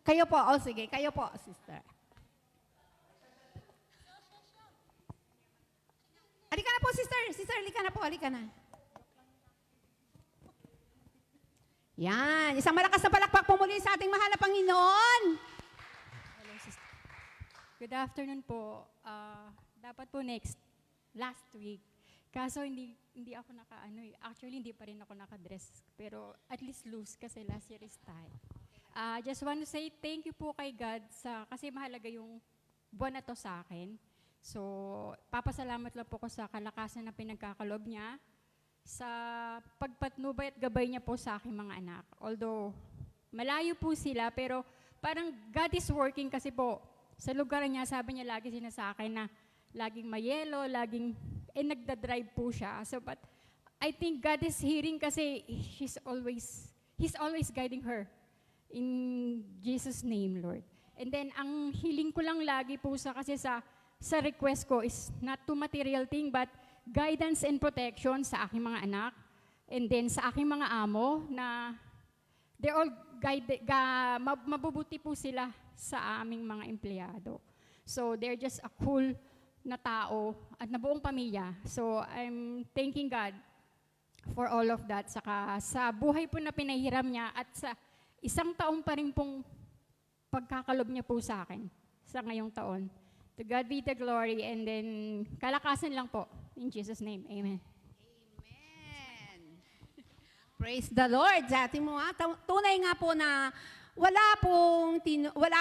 Kayo po, o sige, kayo po, sister. Halika na po, sister. Sister, halika na po, halika na. Yan, isang malakas na palakpak po muli sa ating mahal na Panginoon. Hello, sister. Good afternoon po. Dapat po last week. Kaso hindi ako actually hindi pa rin ako nakadress. Pero at least loose kasi last year is tight. Just want to say thank you po kay God kasi mahalaga yung buwan na to sa akin. So, papasalamat lang po ko sa kalakasan na pinagkakalob niya, sa pagpatnubay at gabay niya po sa aking mga anak. Although, malayo po sila, pero parang God is working kasi po. Sa lugar niya, sabi niya lagi sa akin na laging mayelo, nagda-drive po siya. So, but I think God is hearing kasi He's always guiding her. In Jesus' name, Lord. And then, ang hiling ko lang lagi po kasi sa request ko is not to material thing, but guidance and protection sa aking mga anak. And then, sa aking mga amo na they're all mabubuti po sila sa aming mga empleyado. So, they're just a cool na tao at na buong pamilya. So, I'm thanking God for all of that. Saka sa buhay po na pinahiram niya at sa isang taong pa rin pong pagkakalob niya po sa akin sa ngayong taon. To God be the glory and then kalakasan lang po. In Jesus' name, amen. Amen. Praise the Lord. Sa ating mga tunay nga po na wala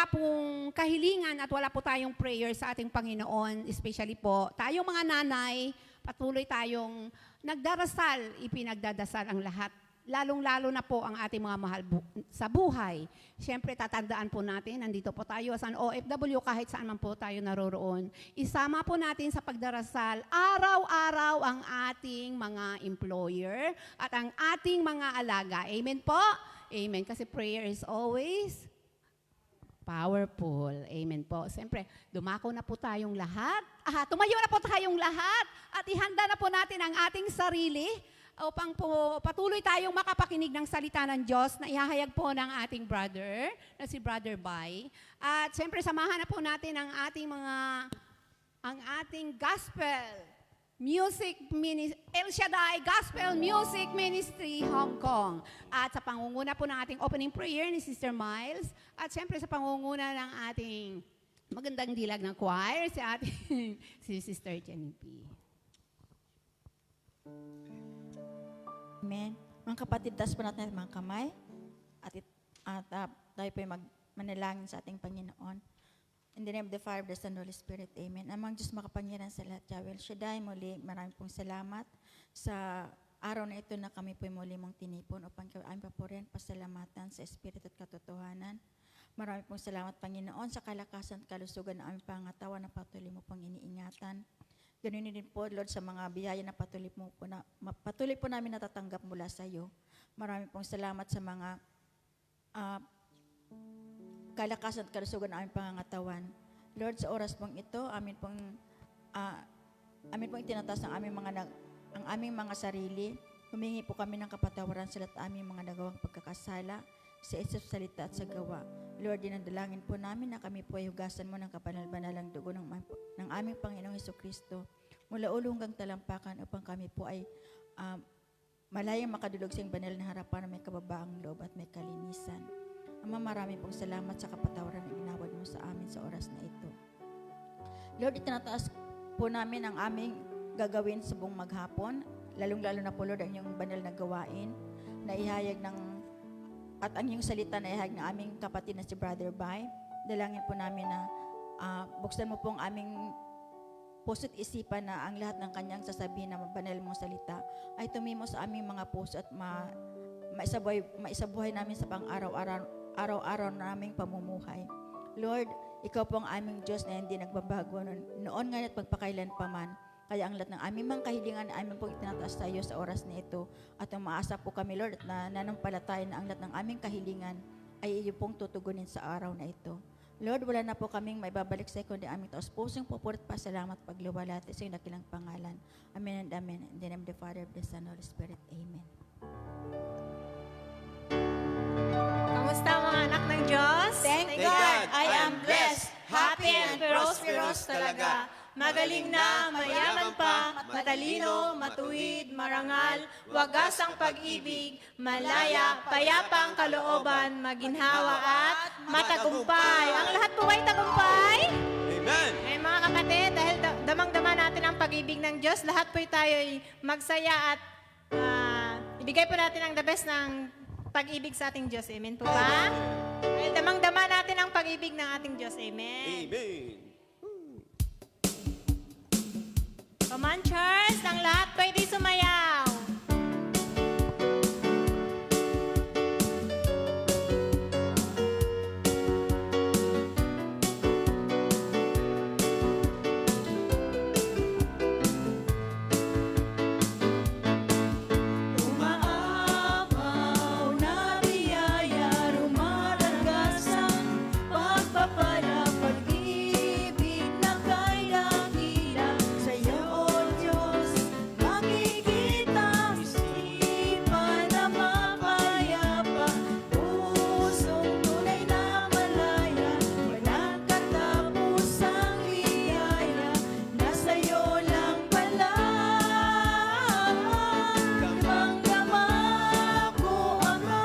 pong kahilingan at wala po tayong prayer sa ating Panginoon, especially po tayong mga nanay, patuloy tayong nagdarasal, ipinagdadasal ang lahat. Lalong-lalo na po ang ating mga mahal sa buhay. Siyempre, tatandaan po natin, nandito po tayo as an OFW, kahit saan man po tayo naroroon. Isama po natin sa pagdarasal, araw-araw ang ating mga employer at ang ating mga alaga. Amen po? Amen. Kasi prayer is always powerful. Amen po. Siyempre, dumako na po tayong lahat. Tumayo na po tayong lahat at ihanda na po natin ang ating sarili upang po patuloy tayong makapakinig ng salita ng Diyos na ihahayag po ng ating brother, na si Brother Bai. At siyempre, samahan na po natin ang ating gospel music ministry, El Shaddai Gospel Music Ministry, Hong Kong. At sa pangunguna po ng ating opening prayer ni Sister Miles, at siyempre sa pangunguna ng ating magandang dilag ng choir, si Sister Jenny P. Amen. Mga kapatid, taas po natin ang mga kamay at tayo po manalangin sa ating Panginoon. In the name of the Father, the Son, and the Holy Spirit. Amen. Amang Diyos makapangyarihan sa lahat, Yahweh El Shaddai, muli maraming pong salamat sa araw na ito na kami po muli mong tinipon upang aming papurihan, pasalamatan sa Espiritu at katotohanan. Maraming pong salamat, Panginoon, sa kalakasan at kalusugan ng aming pangatawan na patuloy mo pong iniingatan. Ganun din po, Lord, sa mga biyaya na patuloy po namin natatanggap mula sa iyo. Maraming pong salamat sa mga kalakasan at kalusugan ng aming pangangatawan. Lord, sa oras pong ito, amin pong itinataas ang aming mga sarili. Humingi po kami ng kapatawaran sa lahat aming mga nagawang pagkakasala sa isip, salita at sa gawa. Lord, dinadalangin po namin na kami po ay hugasan mo ng kabanal-banalang dugo ng aming Panginoong Hesukristo mula ulo hanggang talampakan upang kami po ay malayang makadulog sa iyong banal na harapan na may kababaang loob at may kalinisan. Ama, marami pong salamat sa kapatawaran na inawad mo sa amin sa oras na ito. Lord, itinataas po namin ang aming gagawin sa buong maghapon, lalong-lalo na po, Lord, ang iyong banal na gawain na ihayag at ang iyong salita na ihayag ng aming kapatid na si Brother Bai. Dalangin po namin na buksan mo po ang aming puso't isipan na ang lahat ng kanyang sasabihin na banal mong salita ay tumimo sa aming mga puso at maisabuhay namin sa pang-araw-araw naming pamumuhay. Lord, ikaw po ang aming Diyos na hindi nagbabago noon ngayon at magpakailan pa man. Kaya ang lahat ng aming mga kahilingan ay aming pong itinataas sa iyo sa oras na ito. At umaasa po kami, Lord, at nanampalataya na ang lahat ng aming kahilingan ay iyo pong tutugunin sa araw na ito. Lord, wala na po kaming may babalik sa iyo, kundi aming taos-pusong pupurit pa, salamat, pagluwalhati sa iyong nakilang pangalan. Amen and amen. In the name of the Father, of the Son, and Holy Spirit. Amen. Kamusta mga anak ng Diyos. Thank God, I am blessed, happy and prosperous talaga. Magaling na, mayaman pa, matalino, matuwid, marangal, wagas ang pag-ibig, malaya, payapang kalooban, maginhawa at matagumpay. Ang lahat po ay tagumpay. Amen. Ngayon mga kapatid, dahil damang-dama natin ang pag-ibig ng Diyos, lahat po tayo ay magsaya at ibigay po natin ang the best ng pag-ibig sa ating Diyos. Amen po ba? Dahil damang-dama natin ang pag-ibig ng ating Diyos. Amen. Amen. Come on, church! Ang lahat pwede sumayaw. Umaapaw na biyaya, rumaragasan, pagpapala, pag-ibig na kay dakila. Sa'yo, O Diyos, makikita, isipan na mapayapa, pusong tunay na malaya, walang katapusang biyaya, na sa'yo lang pala. Damang-dama ko, Ama,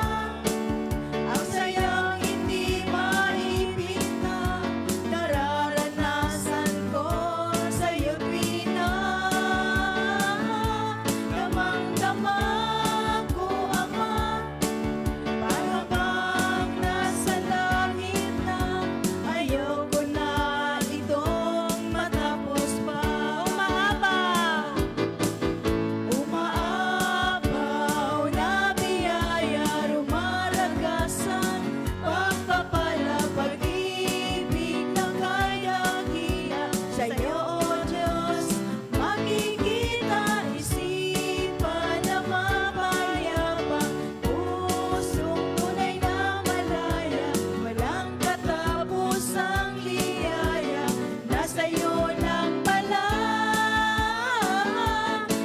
ang sayang hindi maipinta, nararanasan ko sa'yo't pinang. Damang-dama ko, Ama, para bang nasa langit na, ayoko na itong matapos pa. Umaapaw na biyaya, rumaragasan, pagpapala, pag-ibig na kay dakila. Sa'yo, O Diyos, makikita, isipan na mapayapa, pusong tunay na malaya, walang katapusang liyaya, na sa'yo lang pala.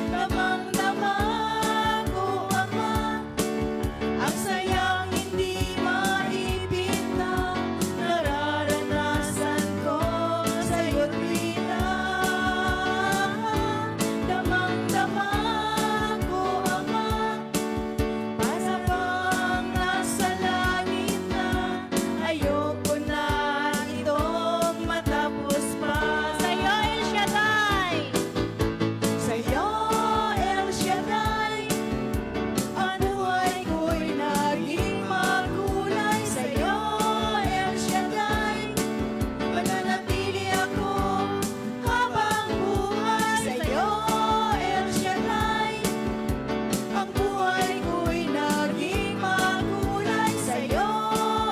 Damang-dama ko, Ama, ang sayang hindi maipinta, nararanasan ko sa'yo't pinang. Damang-dama ko, Ama, para bang nasa langit na, ayoko na itong matapos pa. Sa'yo, El Shaddai! Sa'yo, El Shaddai, ang buhay ko'y naging makulay. Sa'yo, El Shaddai, mananatili ako habang buhay. Sa'yo, El Shaddai, ang buhay ko'y naging makulay. Sa'yo,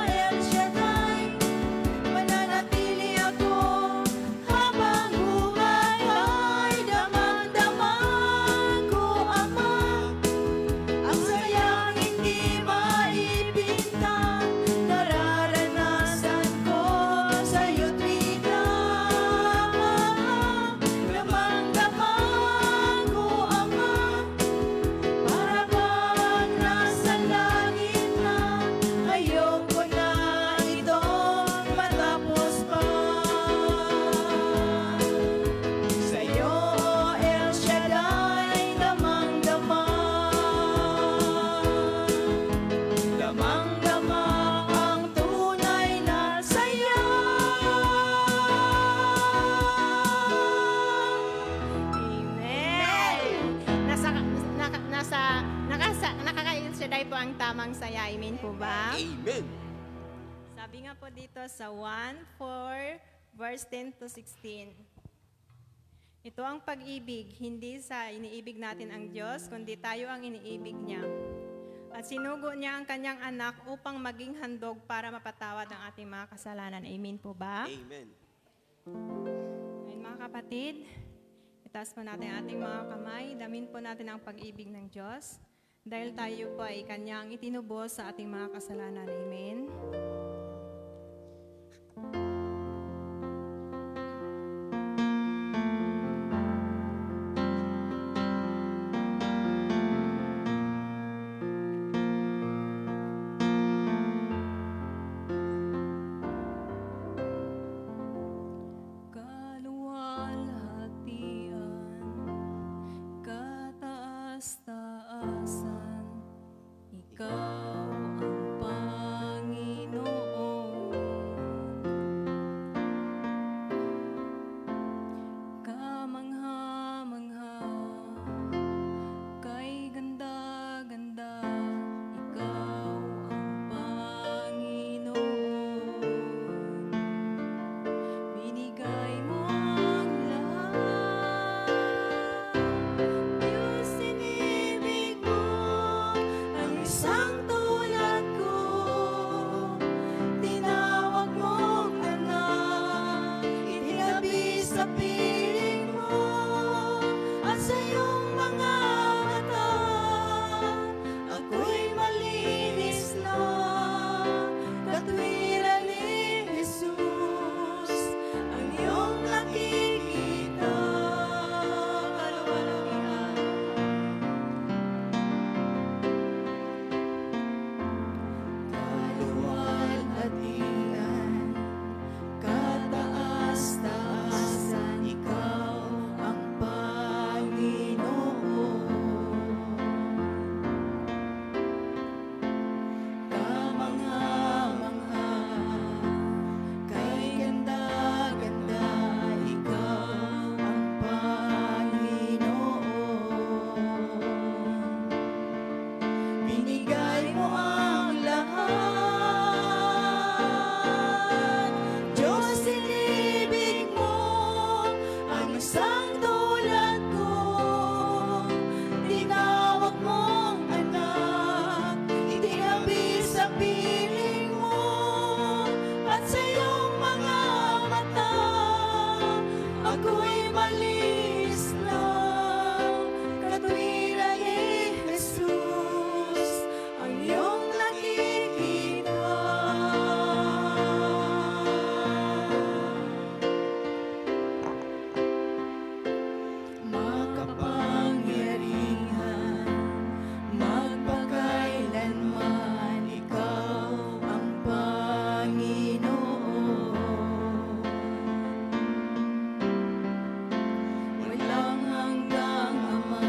El Shaddai, mananatili ako habang buhay. Ay, damang-dama ko, Ama, ang sayang hindi maipinta, nararanasan ko sa'yo't pinang. Damang-dama ko, Ama, para bang nasa langit na, ayoko na itong matapos pa. Sa'yo, El Shaddai, damang-dama. Damang-dama ang tunay na saya. Amen. Nakaka-insiday po ang tamang saya. Amen po ba? Amen. Sabi nga po dito sa 1:4 verse 10 to 16. Ito ang pag-ibig, hindi sa iniibig natin ang Diyos, kundi tayo ang iniibig niya. At sinugo niya ang kanyang anak upang maging handog para mapatawad ang ating mga kasalanan. Amen po ba? Amen. Ngayon mga kapatid, itaas po natin ang ating mga kamay, damin po natin ang pag-ibig ng Diyos dahil tayo po ay kanyang itinubos sa ating mga kasalanan. Amen. kataas-taasan, ikaw ang Panginoon. Kamangha-mangha, kay ganda-ganda, ikaw ang Panginoon. Binigay mo ang lahat, Diyos, inibig mo ang isang tulad ko. Tinawag mong anak, itinabi sa piling mo, at sa iyong mga mata ako'y malinis na. Katwiran ni Jesus ang iyong nakikita. Kaluwalhatian. Kaluwalhatian, kataas-taasan, ikaw ang Panginoon. Kamangha-mangha, kay ganda-ganda, ikaw ang Panginoon. Binigay mo ang lahat, Diyos, inibig mo ang isang tulad ko. Tinawag mong anak, itinabi sa piling mo, at sa iyong mga mata ako'y malinis na. Katwiran ni Jesus ang iyong nakikita. Makapangyarihan, magpakailanman, ikaw ang Panginoon. Walang hanggang Ama,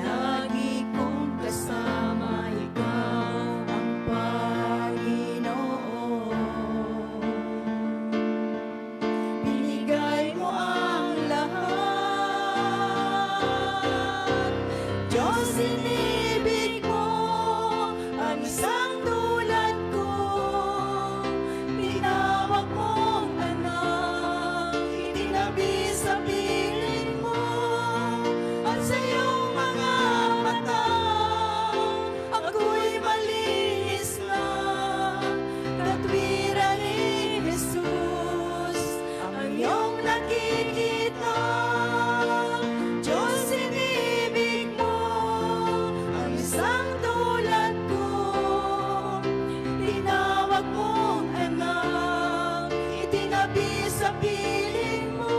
lagi kong kasama, ikaw ang Panginoon. Binigay mo ang lahat, Diyos, inibig mo ang isang tulad ko. Tinawag mong anak, itinabi sa piling mo, at sa iyong mga mata ako'y malinis na. Katwiran ni Jesus ang iyong nakikita. Diyos, inibig mo ang isang tulad ko. Tinawag mong anak, itinabi sa piling mo,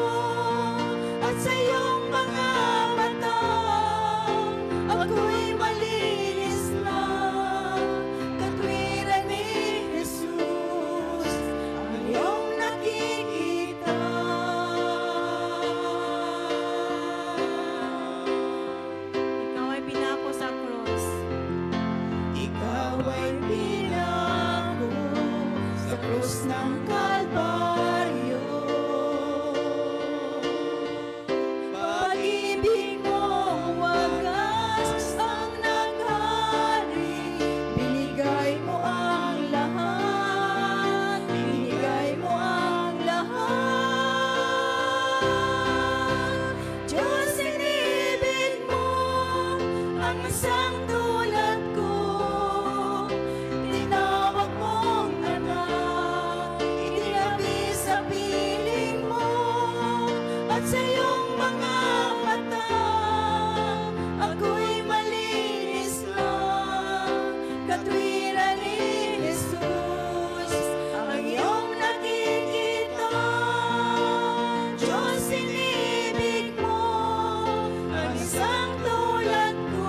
at sa iyong mga mata ako'y malinis na. Katwiran ni Jesus ang iyong nakikita. Ikaw ay pinako sa krus. Ikaw ay pinako sa krus ng Kalbaryo. Pag-ibig mo wagas ang naghari. Binigay mo ang lahat, binigay mo ang lahat. Diyos, inibig mo ang isang tulad ko. Tinawag mong anak, itinabi sa piling mo, at sa iyong mga mata ako'y malinis na. Katwiran ni Jesus ang iyong nakikita. Diyos, inibig mo ang isang tulad ko.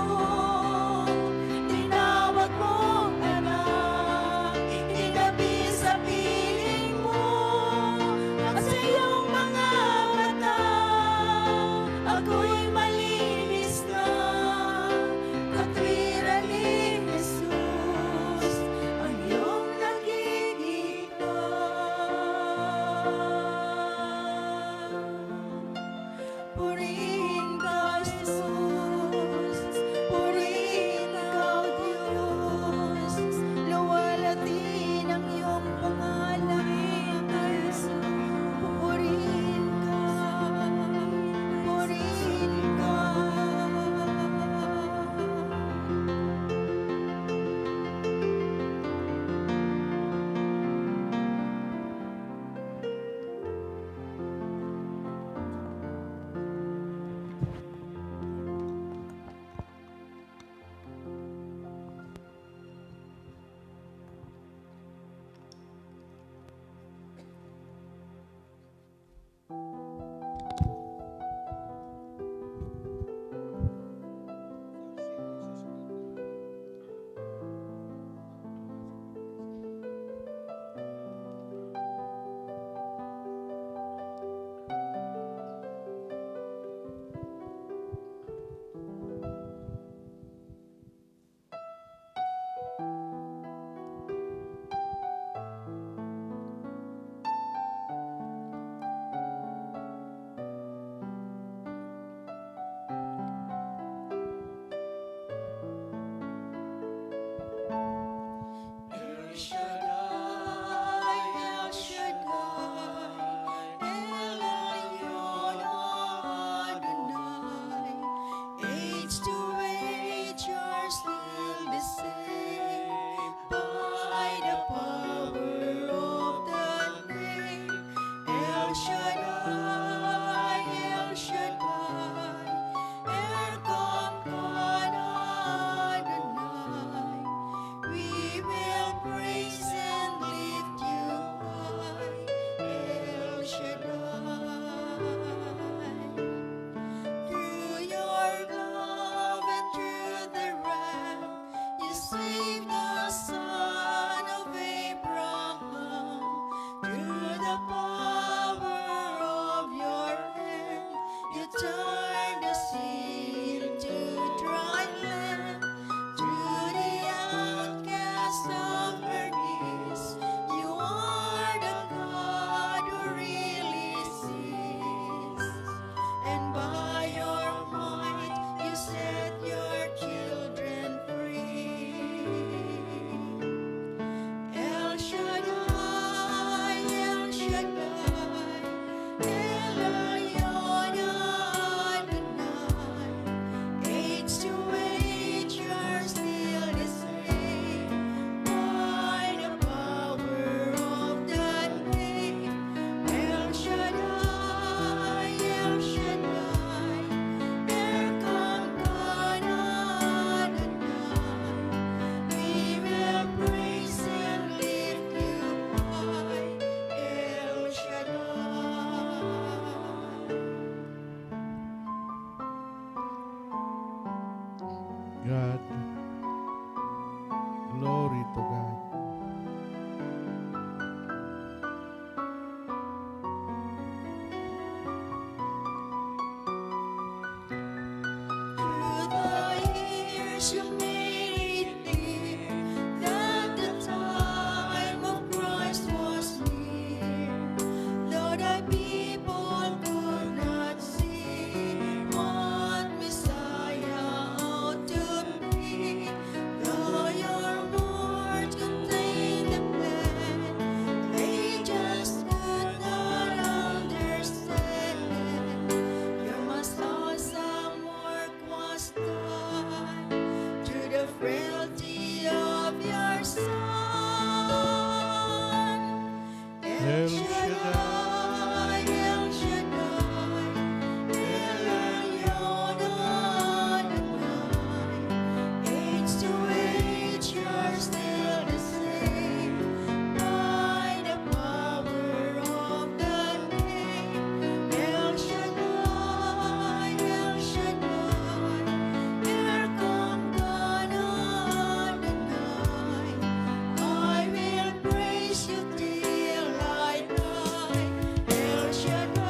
God. Glory to God. Through the years you made it clear that the time of Christ was near. Though the people could not see what Messiah ought to be, though your words contained the plan, they just could not understand. Your most awesome work was done through the frailty of your Son. El Shaddai, El Shaddai, El Elyon Adonai. Age to age, you're still the same by the power of the name. El Shaddai, El Shaddai, Erkan Adonai. I will praise you till I die. El Shaddai,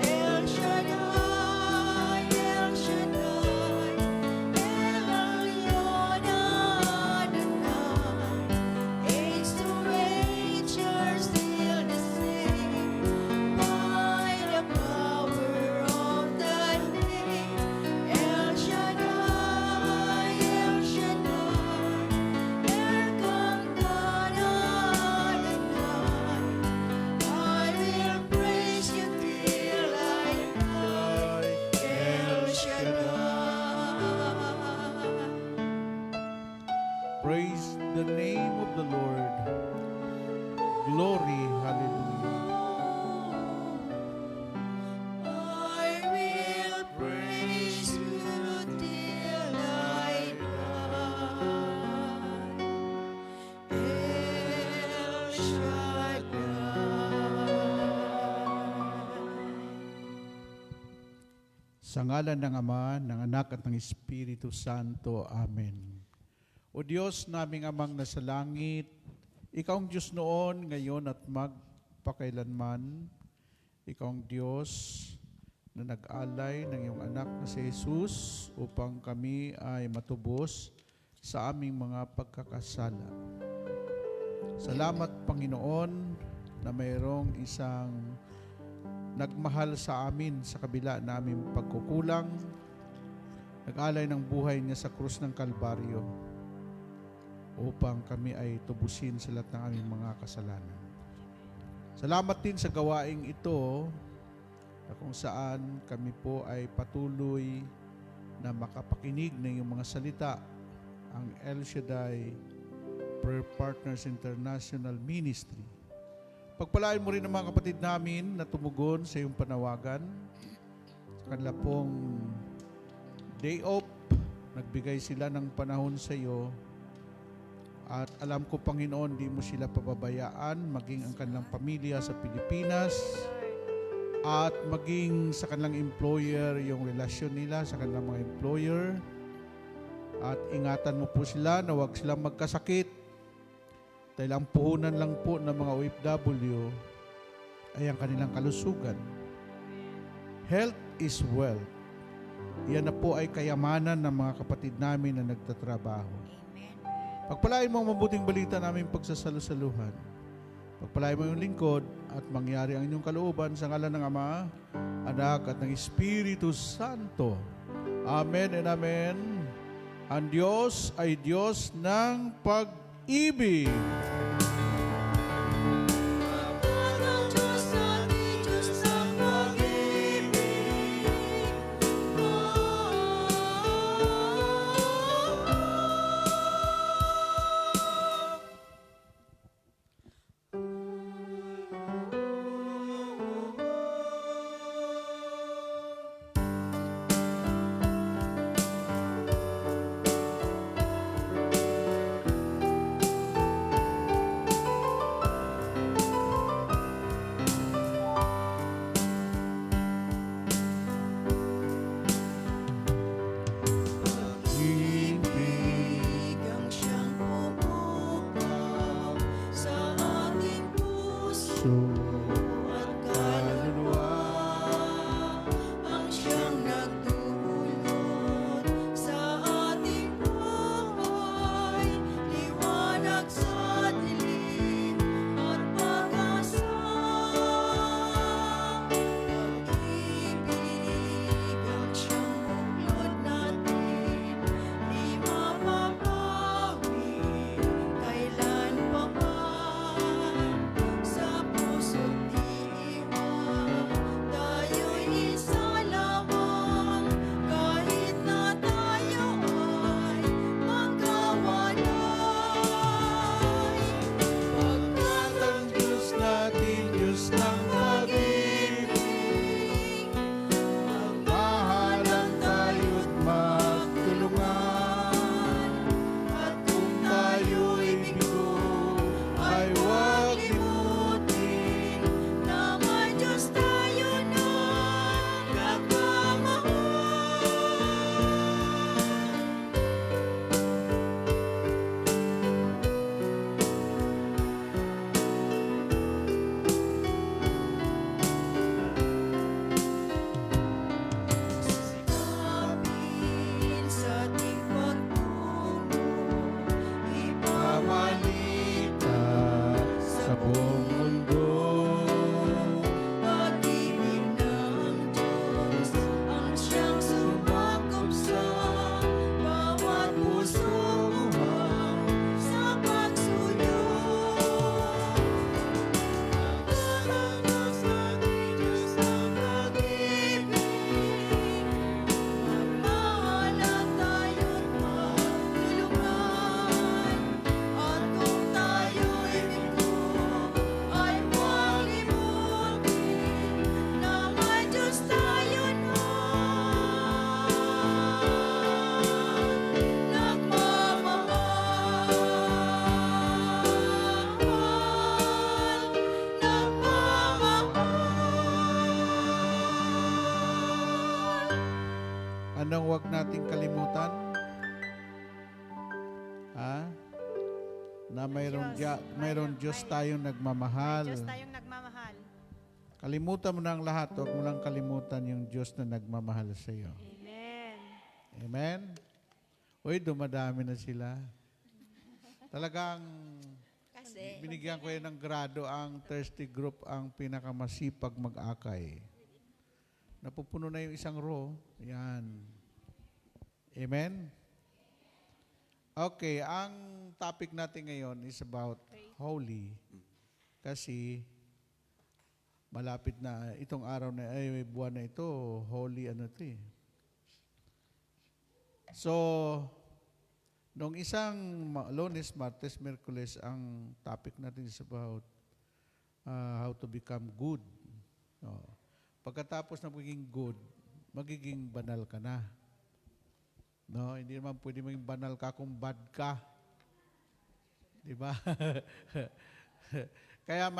El Shaddai, El Shaddai, El Elyon Adonai. Age to age, you're still the same by the power of the name. El Shaddai, El Shaddai, Erkan Adonai. I will praise you till I die. El Shaddai. Praise the name of the Lord. Glory, hallelujah. I will praise you till I die. El Shaddai. Sa ngalan ng Ama, ng Anak at ng Espiritu Santo. Amen. O Diyos naming Amang nasa langit, Ikaw ang Diyos noon, ngayon at magpakailanman. Ikaw ang Diyos na nag-alay ng iyong anak na si Jesus upang kami ay matubos sa aming mga pagkakasala. Salamat, Panginoon, na mayroong isang nagmahal sa amin sa kabila na aming pagkukulang, nag-alay ng buhay niya sa krus ng Kalbaryo upang kami ay tubusin sa lahat ng aming mga kasalanan. Salamat din sa gawaing ito na kung saan kami po ay patuloy na makapakinig ng iyong mga salita, ang El Shaddai Prayer Partners International Ministry. Pagpalain mo rin ang mga kapatid namin na tumugon sa iyong panawagan. Sa kanila pong day off, nagbigay sila ng panahon sa iyo. At alam ko, Panginoon, di mo sila pababayaan, maging ang kanilang pamilya sa Pilipinas at maging sa kanilang employer, yung relasyon nila sa kanilang mga employer. At ingatan mo po sila na huwag silang magkasakit. Dahil ang puhunan lang po ng mga OFW ay ang kanilang kalusugan. Health is wealth. Yan na po ay kayamanan ng mga kapatid namin na nagtatrabaho. Pagpalain mo ang mabuting balita namin pagsasalusaluhan. Pagpalain mo yung lingkod at mangyari ang inyong kalooban sa ngalan ng Ama, Anak at ng Espiritu Santo. Amen and Amen. Ang Diyos ay Diyos ng pag-ibig. Ang Diyos natin, Diyos ng pag-ibig. Yun ang huwag nating kalimutan. Ha? Na mayroon Diyos tayong nagmamahal. Diyos tayong nagmamahal. Kalimutan mo na ang lahat. Huwag mo lang kalimutan yung Diyos na nagmamahal sa iyo. Amen. Amen? Uy, dumadami na sila. Talagang Kasi, binigyan ko yan ng grado ang thirsty group ang pinakamasipag mag-akay. Napupuno na yung isang row. Yan. Amen? Okay, ang topic natin ngayon is about holy. Kasi malapit na itong araw na, buwan na ito, holy ano ito eh. So, nung isang Lunes, Martes, Merkules, ang topic natin is about how to become good. No. Pagkatapos na magiging good, magiging banal ka na. No, hindi naman pwede maging banal ka kung bad ka. Di ba? Kaya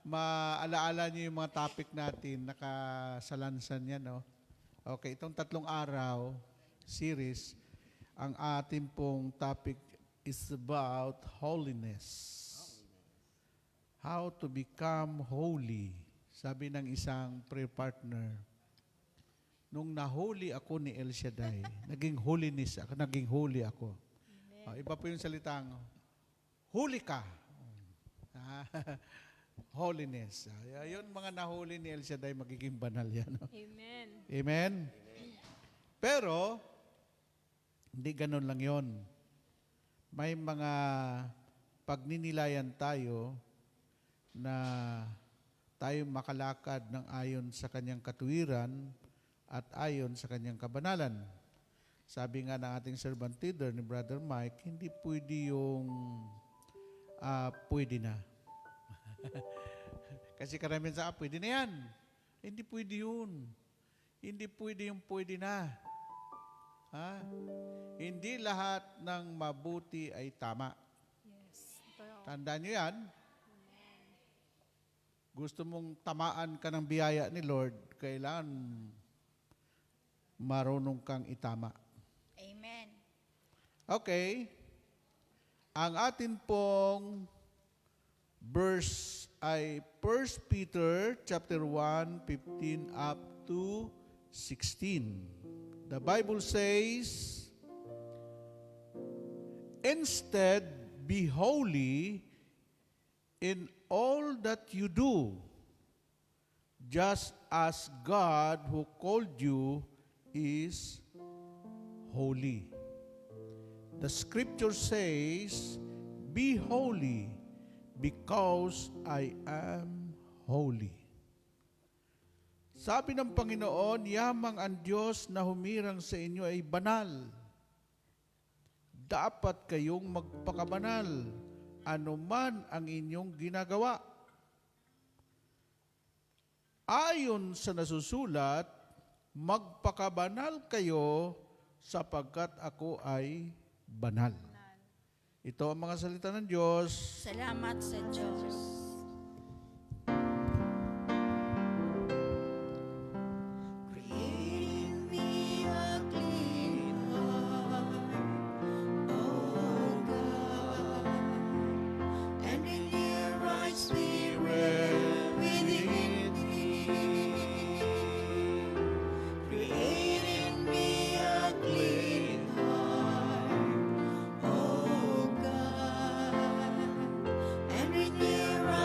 maalaala niyo yung mga topic natin, nakasalansan yan, no? Okay, itong 3 araw, series, ang ating pong topic is about holiness. How to become holy. Sabi ng isang prayer partner, nung nahuli ako ni El Shaddai, naging holiness ako, naging holy ako. Iba po yung salitang, huli ka. Holiness. Yun mga nahuli ni El Shaddai, magiging banal yan. Amen. Amen? Pero, hindi ganun lang yon. May mga pagninilayan tayo na tayo makalakad ng ayon sa kanyang katuwiran at ayon sa kanyang kabanalan. Sabi nga ng ating servant leader ni Brother Mike, hindi pwede yung pwede na. Kasi karamihan sa pwede na yan. Hindi pwede yun. Hindi pwede yung pwede na. Ha? Hindi lahat ng mabuti ay tama. Yes. Tandaan nyo yan. Gusto mong tamaan ka ng biyaya ni Lord, kailangan marunong kang itama. Amen. Okay. Ang atin pong verse ay 1 Peter chapter 1, 15 up to 16. The Bible says, instead, be holy in all that you do, just as God who called you is holy. The scripture says, be holy because I am holy. Sabi ng Panginoon, yamang ang Diyos na humirang sa inyo ay banal. Dapat kayong magpakabanal, anuman ang inyong ginagawa. Ayon sa nasusulat, magpakabanal kayo sapagkat ako ay banal. Ito ang mga salita ng Diyos. Salamat sa Diyos. Create in me a clean heart, O God, and renew a right spirit within me. Create in me a clean heart, O God, and renew a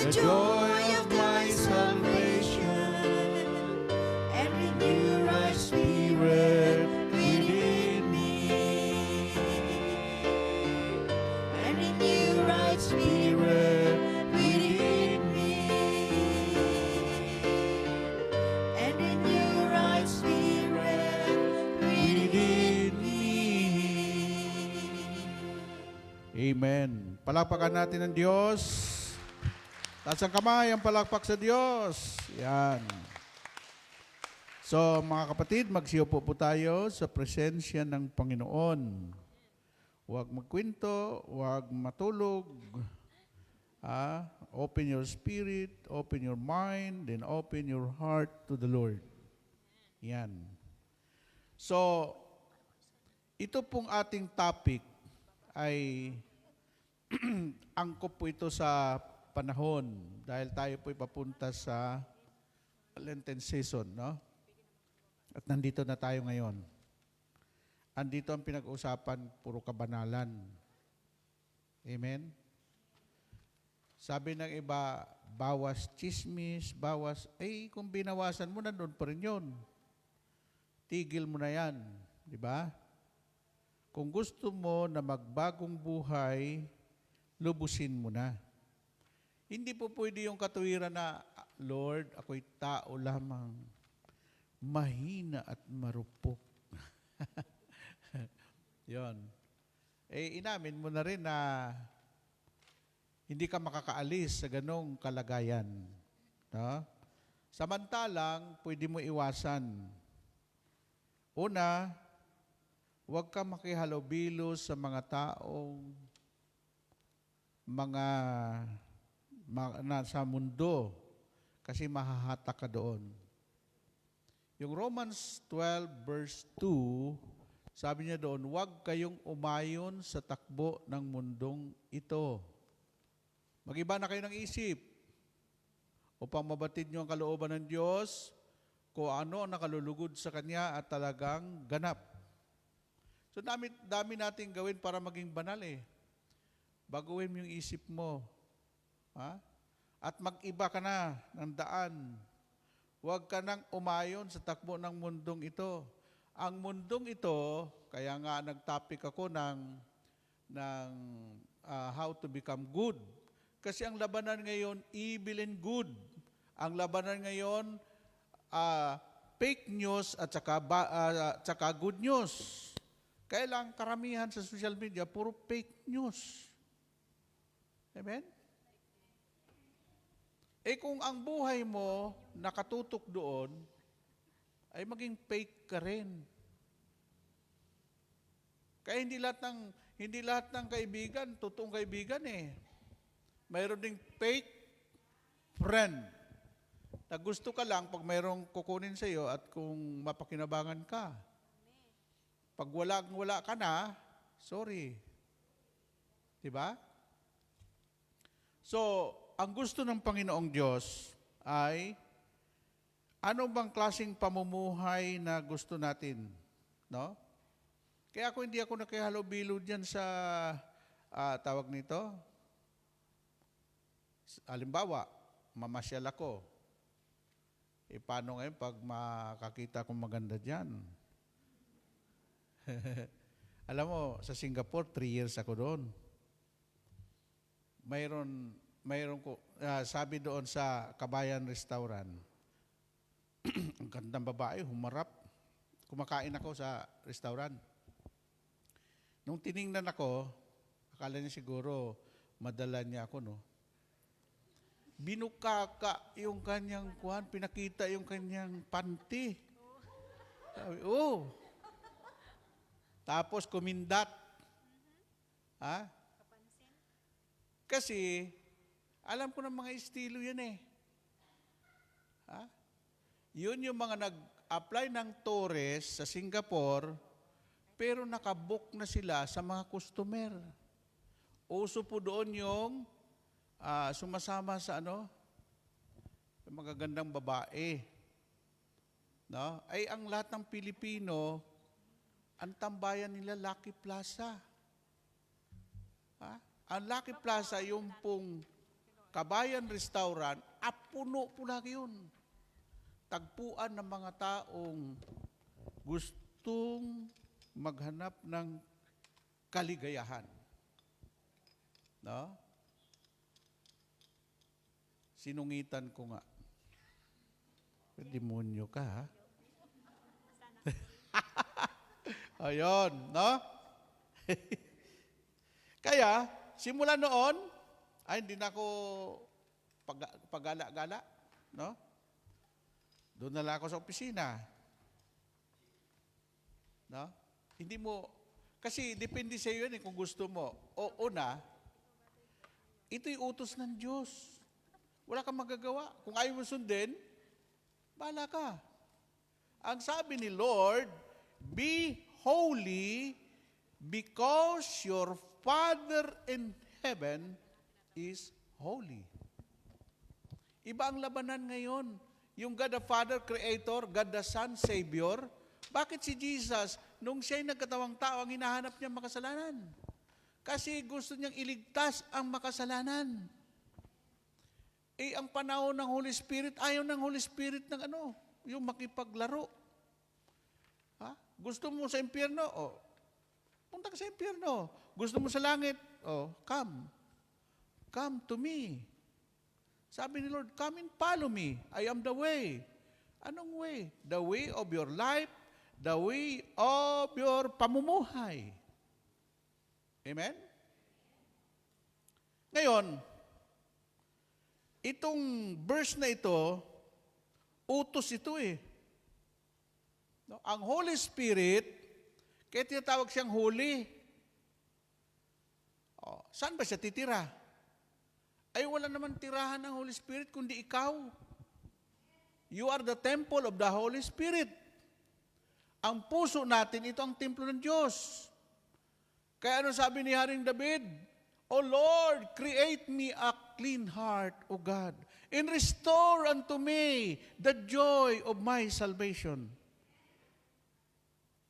the joy of my salvation, and renew right spirit within me, and renew right spirit within me, and renew right spirit within me. Amen. Palakpakan natin ang Diyos. Taas ang kamay, ang palakpak sa Diyos. Yan. So, mga kapatid, magsiupo po tayo sa presensya ng Panginoon. Huwag magkwento, huwag matulog. Open your spirit, open your mind, then open your heart to the Lord. Yan. So, ito pong ating topic ay angkop po ito sa panahon dahil tayo po'y papunta sa Lenten season, no? At nandito na tayo ngayon. Andito ang pinag-usapan, puro kabanalan. Amen? Sabi ng iba, bawas chismis, bawas, kung binawasan mo, nandun pa rin yun. Tigil mo na yan. Di ba? Kung gusto mo na magbagong buhay, lubusin mo na. Hindi po pwede yung katuwiran na, Lord, ako'y tao lamang, mahina at marupok. Yon. Inamin mo na rin na hindi ka makakaalis sa ganong kalagayan. No? Samantalang, pwede mo iwasan. Una, huwag ka makihalubilo sa mga taong nasa mundo kasi mahahatak ka doon. Yung Romans 12 verse 2, sabi niya doon, huwag kayong umayon sa takbo ng mundong ito. Mag-iba na kayo ng isip upang mabatid niyo ang kalooban ng Diyos kung ano ang nakalulugod sa Kanya at talagang ganap. So dami nating gawin para maging banal eh. Baguhin mo yung isip mo. At mag-iba ka na ng daan. Huwag ka nang umayon sa takbo ng mundong ito. Ang mundong ito, kaya nga nag-topic ako ng how to become good. Kasi ang labanan ngayon, evil and good. Ang labanan ngayon, fake news at saka good news. Kaya lang karamihan sa social media, puro fake news. Amen? Kung ang buhay mo nakatutok doon, ay maging fake ka rin. Kaya hindi lahat ng kaibigan, totoong kaibigan eh. Mayroon ding fake friend. Na gusto ka lang pag mayroong kukunin sa iyo at kung mapakinabangan ka. Pag wala ka na, sorry. Diba? So, ang gusto ng Panginoong Diyos ay ano bang klaseng pamumuhay na gusto natin? No? Kaya hindi ako nakihalubilo dyan sa tawag nito. Halimbawa, mamasyal ako. Paano ngayon pag makakita akong maganda dyan? Alam mo, sa Singapore, 3 years ako doon. Mayroon ko, sabi doon sa Kabayan Restaurant, ang gandang babae, humarap. Kumakain ako sa restaurant. Nung tiningnan ako, akala niya siguro, madala niya ako, no? Binukaka yung kanyang kuhan, pinakita yung kanyang panty. Sabi, Tapos kumindat. Kasi, alam ko ng mga estilo yan eh. Yun yung mga nag-apply ng tourist sa Singapore, pero nakabook na sila sa mga customer. Uso po doon yung sumasama sa yung magagandang babae. No? Ay ang lahat ng Pilipino, ang tambayan nila Lucky Plaza. Ang Lucky Plaza, yung pong Kabayan Restaurant, puno po lagi yun. Tagpuan ng mga taong gustong maghanap ng kaligayahan. No? Sinungitan ko nga. Demonyo ka, ha? Ayun, no? Kaya, simula noon, ay hindi na ako pagala-gala, no? Doon na lang ako sa opisina. No? Hindi mo, kasi depende sa iyo yun kung gusto mo. O una, ito'y utos ng Diyos. Wala kang magagawa. Kung ayaw mo sundin, bahala ka. Ang sabi ni Lord, be holy because your Father in heaven is holy. Iba ang labanan ngayon. Yung God the Father, Creator, God the Son, Savior. Bakit si Jesus, nung siya'y nagkatawang tao, ang hinahanap niya makasalanan? Kasi gusto niyang iligtas ang makasalanan. Ang panahon ng Holy Spirit, ayaw ng Holy Spirit ng yung makipaglaro. Ha? Gusto mo sa impyerno? Punta ka sa impyerno. Gusto mo sa langit? Come. Come to me. Sabi ni Lord, come and follow me. I am the way. Anong way? The way of your life, the way of your pamumuhay. Amen? Ngayon, itong verse na ito, utos ito eh. No? Ang Holy Spirit, kaya tinatawag siyang holy. Saan ba siya titira? Ay wala naman tirahan ng Holy Spirit kundi ikaw. You are the temple of the Holy Spirit. Ang puso natin, ito ang templo ng Diyos. Kaya ano sabi ni Haring David? O Lord, create me a clean heart, O God, and restore unto me the joy of my salvation.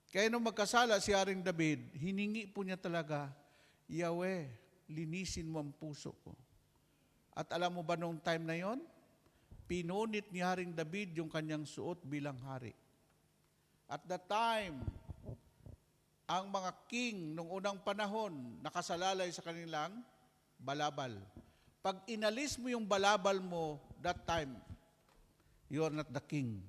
Kaya nung magkasala si Haring David, hiningi po niya talaga, Yahweh, linisin mo ang puso ko. At alam mo ba nung time na yon, pinunit ni Haring David yung kanyang suot bilang hari. At that time, ang mga king nung unang panahon nakasalalay sa kanilang balabal. Pag inalis mo yung balabal mo, that time, you are not the king.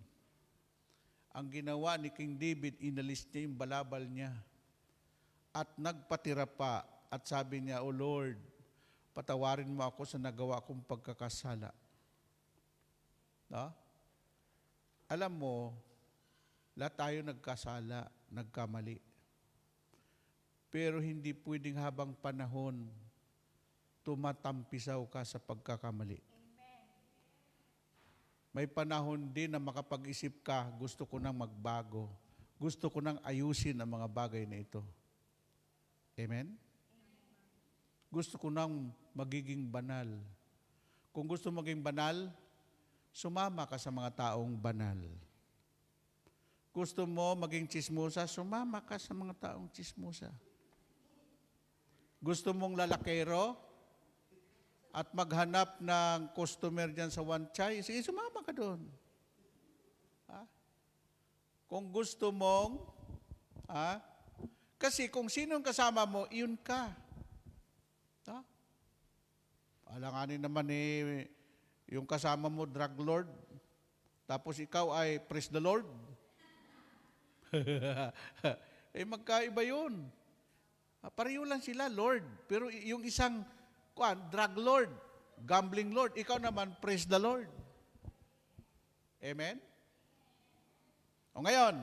Ang ginawa ni King David, inalis niya yung balabal niya. At nagpatira pa at sabi niya, O Lord, patawarin mo ako sa nagawa kong pagkakasala. No? Alam mo, lahat tayo nagkasala, nagkamali. Pero hindi pwedeng habang panahon tumatampisaw ka sa pagkakamali. May panahon din na makapag-isip ka, gusto ko nang magbago. Gusto ko nang ayusin ang mga bagay na ito. Amen? Gusto ko nang magiging banal. Kung gusto maging banal, sumama ka sa mga taong banal. Gusto mo maging tsismosa, sumama ka sa mga taong tsismosa. Gusto mong lalakero at maghanap ng customer dyan sa One Chai, sige, sumama ka doon. Ha? Kung gusto mong, kasi kung sinong kasama mo, iyon ka. Ha? Alanganin naman yung kasama mo, drug lord, tapos ikaw ay praise the Lord. Magkaiba yun. Pareho lang sila, Lord. Pero yung isang, drug lord, gambling lord, ikaw naman, praise the Lord. Amen? O ngayon,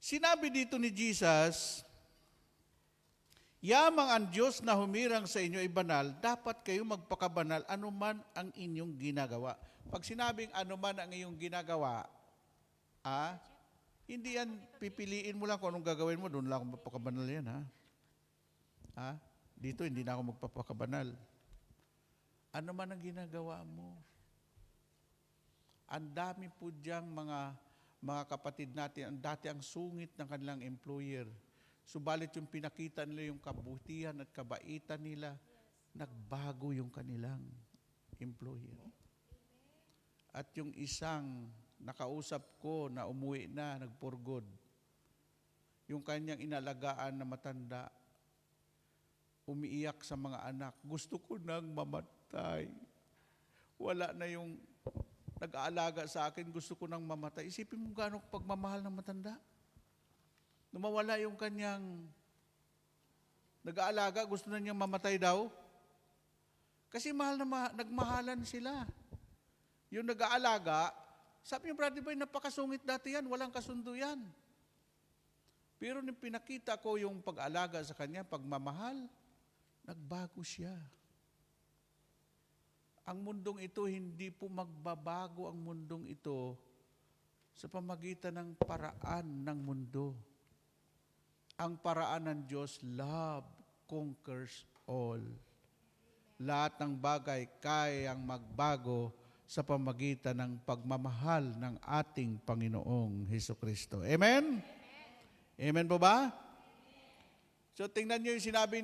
sinabi dito ni Jesus, yamang ang Diyos na humirang sa inyo ay banal, dapat kayo magpakabanal anuman ang inyong ginagawa. Pag sinabing anuman ang iyong ginagawa, hindi yan, pipiliin mo lang kung anong gagawin mo, doon lang ako magpakabanal yan, Dito, hindi na ako magpapakabanal. Ano man ang ginagawa mo? Ang dami po diyang mga kapatid natin, ang dati ang sungit ng kanilang employer. Subalit yung pinakita nila yung kabutihan at kabaitan nila, nagbago yung kanilang employer. At yung isang nakausap ko na umuwi na, nag-for good, yung kanyang inalagaan na matanda, umiiyak sa mga anak, gusto ko nang mamatay. Wala na yung nag-aalaga sa akin, gusto ko nang mamatay. Isipin mo gaano pagmamahal ng matanda. Lumawala yung kanyang nag-aalaga, gusto na niyang mamatay daw. Kasi nagmahalan sila. Yung nag-aalaga, sabi niya, Brother Boy, napakasungit dati yan, walang kasundo yan. Pero nung pinakita ko yung pag-alaga sa kanya, pagmamahal, nagbago siya. Ang mundong ito, hindi po magbabago ang mundong ito sa pamagitan ng paraan ng mundo. Ang paraan ng Diyos, love conquers all. Lahat ng bagay kayang magbago sa pamagitan ng pagmamahal ng ating Panginoong Hesukristo. Amen? Amen po ba? So tingnan niyo yung sinabi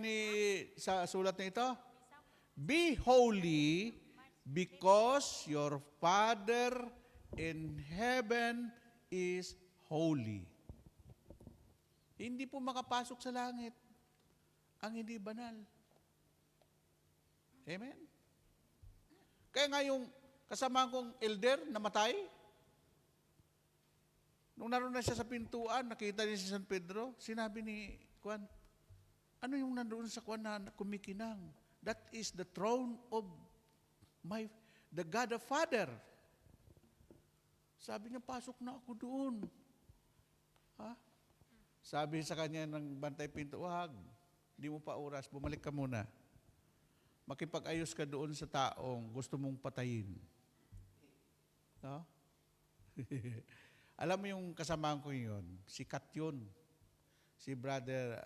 sa sulat na ito. Be holy because your Father in heaven is holy. Hindi po makapasok sa langit ang hindi banal. Amen? Kaya nga yung kasama kong elder namatay, nung naroon na siya sa pintuan, nakita niya si San Pedro, sinabi ni Juan, ano yung nandoon sa Juan na kumikinang? That is the throne of the God the Father. Sabi niya, pasok na ako doon. Ha? Sabi sa kanya ng bantay pinto, wag, di mo pa oras, bumalik ka muna. Makipag-ayos ka doon sa taong gusto mong patayin. No? Alam mo yung kasamahan ko yun, sikat yun. Si Brother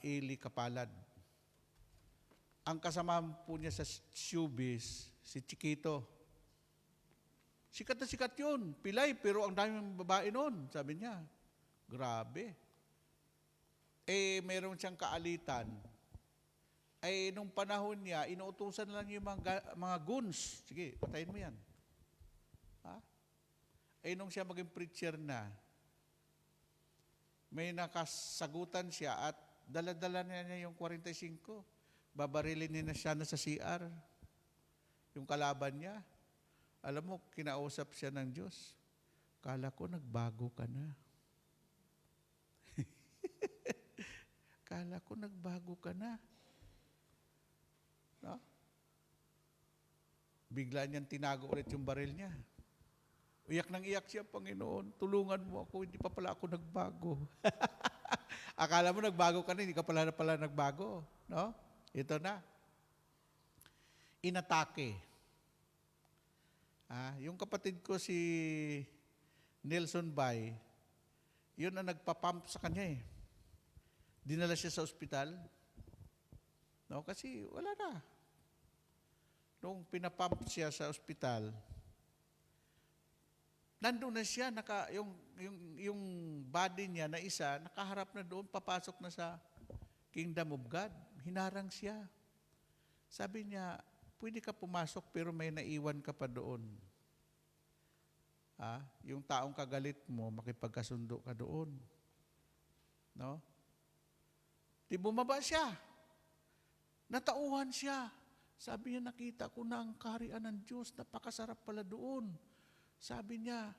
Eli Kapalad. Ang kasamahan po niya sa showbiz, si Chiquito. Sikat na sikat yun. Pilay, pero ang daming babae noon, sabi niya. Grabe. Meron siyang kaalitan. Nung panahon niya, inuutusan lang yung mga goons. Sige, patayin mo yan. Ha? Nung siya maging preacher na, may nakasagutan siya at dala-dala niya yung 45. Babarilin niya na siya na sa CR. Yung kalaban niya. Alam mo, kinausap siya ng Diyos. Kala ko nagbago ka na. Kala ko nagbago ka na. No? Bigla niyang tinago ulit yung baril niya. Iyak nang iyak siya, Panginoon, tulungan mo ako, hindi pa pala ako nagbago. Akala mo nagbago ka na, hindi ka pala nagbago. No? Ito na. Inatake. Yung kapatid ko si Nelson Bay, yun ang nagpapump sa kanya eh. Dinala siya sa ospital. No, kasi wala na. Nung pinapump siya sa ospital, nandun na siya, yung body niya na isa, nakaharap na doon, papasok na sa Kingdom of God. Hinarang siya. Sabi niya, pwede ka pumasok pero may naiwan ka pa doon. Yung taong kagalit mo, makipagkasundo ka doon. No? Di bumaba siya. Natauhan siya. Sabi niya, nakita ko na ang kaharian ng Diyos, napakasarap pala doon. Sabi niya,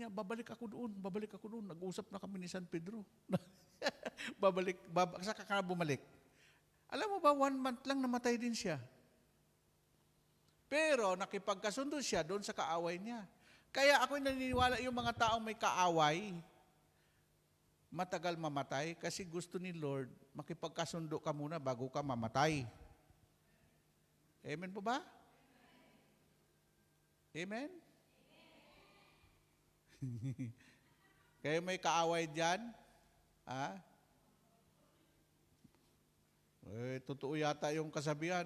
babalik ako doon. Nag-usap na kami ni San Pedro. Saka ka bumalik. Alam mo ba, 1 month lang namatay din siya. Pero nakipagkasundo siya doon sa kaaway niya. Kaya ako'y naniniwala yung mga taong may kaaway, matagal mamatay kasi gusto ni Lord, makipagkasundo ka muna bago ka mamatay. Amen po ba? Amen? Kayo may kaaway dyan? Totoo yata yung kasabihan,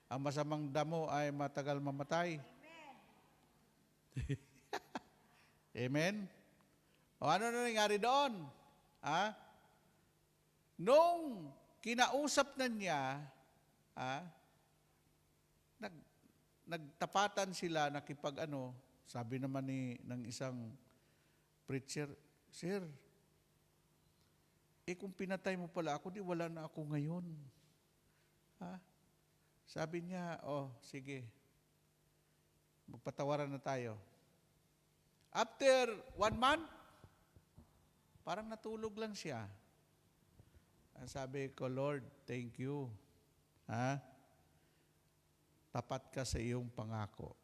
ang masamang damo ay matagal mamatay. Amen? O ano na nangyari doon? Nung kinausap na niya, nag, nagtapatan sila, sabi naman ng isang preacher, Sir, kung pinatay mo pala ako, di wala na ako ngayon. Sabi niya, sige, magpatawaran na tayo. After 1 month, parang natulog lang siya. Sabi ko, Lord, thank you. Tapat ka sa iyong pangako.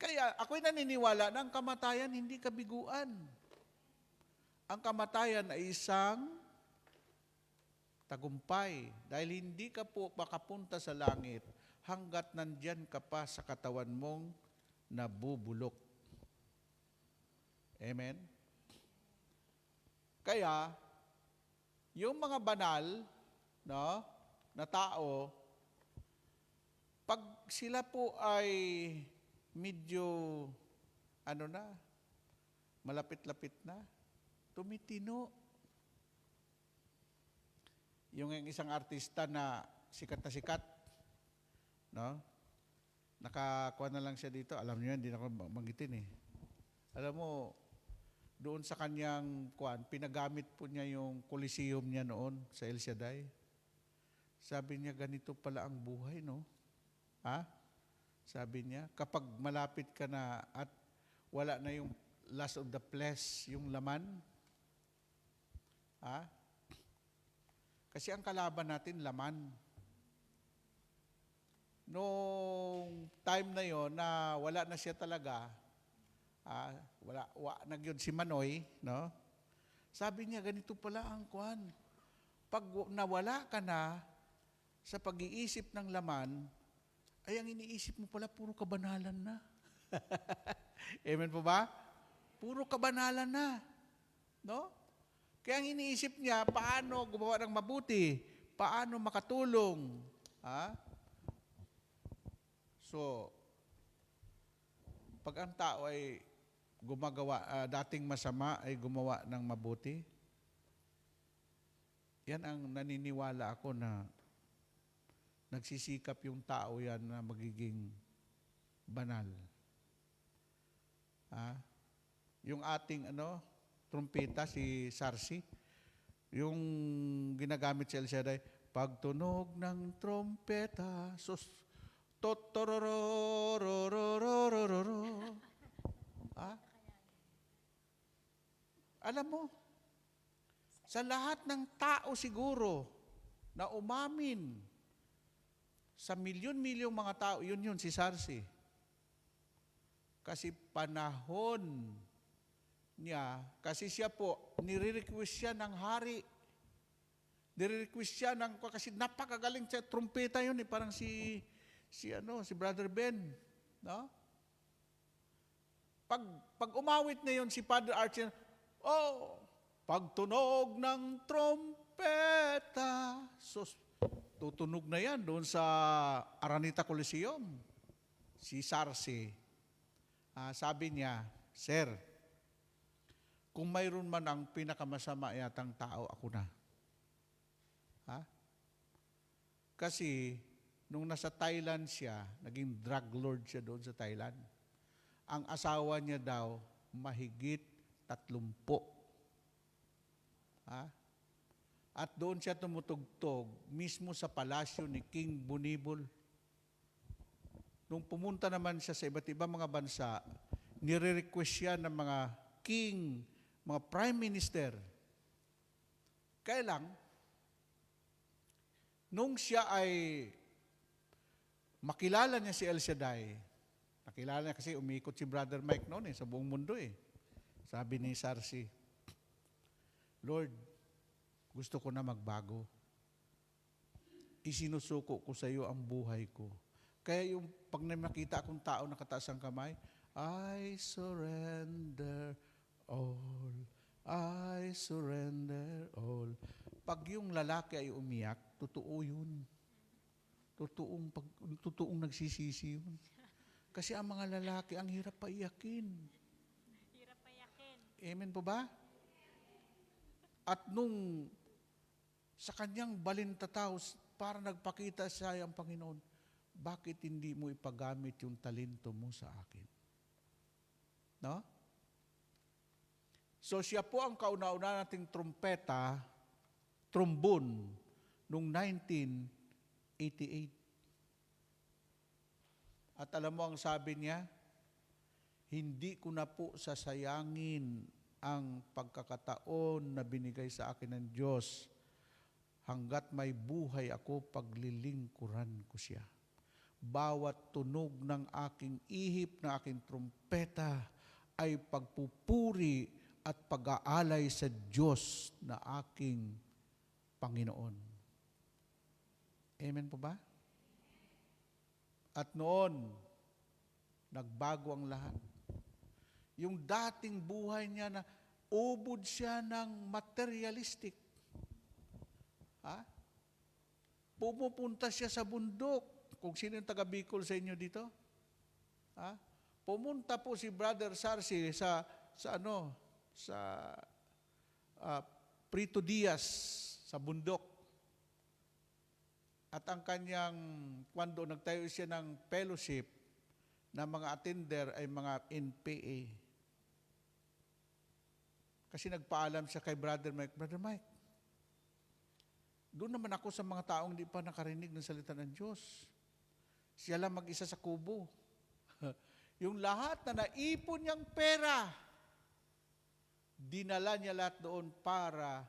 Kaya ako'y naniniwala na ang kamatayan hindi kabiguan. Ang kamatayan ay isang tagumpay dahil hindi ka po makapunta sa langit hanggat nandyan ka pa sa katawan mong nabubulok. Amen? Kaya, yung mga banal, na tao, pag sila po ay medyo, malapit-lapit na, tumitino. Yung isang artista na sikat, nakakuha na lang siya dito. Alam niyo yan, hindi na ako magitin eh. Alam mo, doon sa kanyang pinagamit po niya yung Coliseum niya noon sa El Shaddai. Sabi niya, ganito pala ang buhay, no? Sabi niya, kapag malapit ka na at wala na yung lust of the flesh, yung laman, kasi ang kalaban natin, laman. Noong time na yon na wala na siya talaga, wala nagyon si Manoy, no? Sabi niya, ganito pala ang kuwan. Pag nawala ka na sa pag-iisip ng laman, ay ang iniisip mo pala, puro kabanalan na. Amen po ba? Puro kabanalan na. No? Kaya ang iniisip niya, paano gumawa ng mabuti? Paano makatulong? So, pag ang tao ay dating masama ay gumawa ng mabuti, yan ang naniniwala ako na nagsisikap yung tao yan na magiging banal. Yung ating trumpeta, si Sarsi, yung ginagamit sa El Shaddai, pagtunog ng trompeta, totorororororororo. Alam mo, sa lahat ng tao siguro na umamin, sa milyon-milyong mga tao, yun si Sarsi. Kasi panahon niya, kasi siya po, nire-request siya ng hari. Nire-request siya kasi napakagaling siya, trumpeta yun parang si Brother Ben. No? Pag umawit na yun si Father Archie, pagtunog ng trompeta, tutunog na yan doon sa Araneta Coliseum. Si Sarsi, sabi niya, Sir, kung mayroon man ang pinakamasama yatang tao, ako na. Kasi, nung nasa Thailand siya, naging drug lord siya doon sa Thailand. Ang asawa niya daw, mahigit 30. At doon siya tumutugtog mismo sa palasyo ni King Bunibol. Nung pumunta naman siya sa iba't ibang mga bansa, nire-request siya ng mga king, mga prime minister. Kaya lang, nung siya ay makilala niya si El Shaddai, nakilala niya kasi umikot si Brother Mike noon sa buong mundo Sabi ni Sarsi, Lord, gusto ko na magbago. Isinusuko ko sa iyo ang buhay ko. Kaya yung pag nakita akong tao nakataas ang kamay, I surrender all. I surrender all. Pag yung lalaki ay umiyak, totoo yun. Totoong nagsisisi yun. Kasi ang mga lalaki, ang hirap paiyakin. Hirap payakin. Amen po ba? At nung sa kanyang balintataw para nagpakita siya ang Panginoon, bakit hindi mo ipagamit yung talento mo sa akin? No? So siya po ang kauna-una nating trombone, noong 1988. At alam mo ang sabi niya, hindi ko na po sasayangin ang pagkakataon na binigay sa akin ng Diyos hanggat may buhay ako, paglilingkuran ko siya. Bawat tunog ng aking ihip, na aking trumpeta, ay pagpupuri at pag-aalay sa Diyos na aking Panginoon. Amen po ba? At noon, nagbago ang lahat. Yung dating buhay niya na ubod siya ng materialistic. Ha? Pumupunta siya sa bundok. Kung sino yung taga Bicol sa inyo dito? Ha? Pumunta po si Brother Sarsi sa Prito Diaz sa bundok. At ang kanyang, kwando nagtayo siya ng fellowship na mga attender ay mga NPA. Kasi nagpaalam siya kay Brother Mike, Brother Mike, doon naman ako sa mga taong di pa nakarinig ng salita ng Diyos. Siya lang mag-isa sa kubo. Yung lahat na naipon niyang pera, dinala niya lahat doon para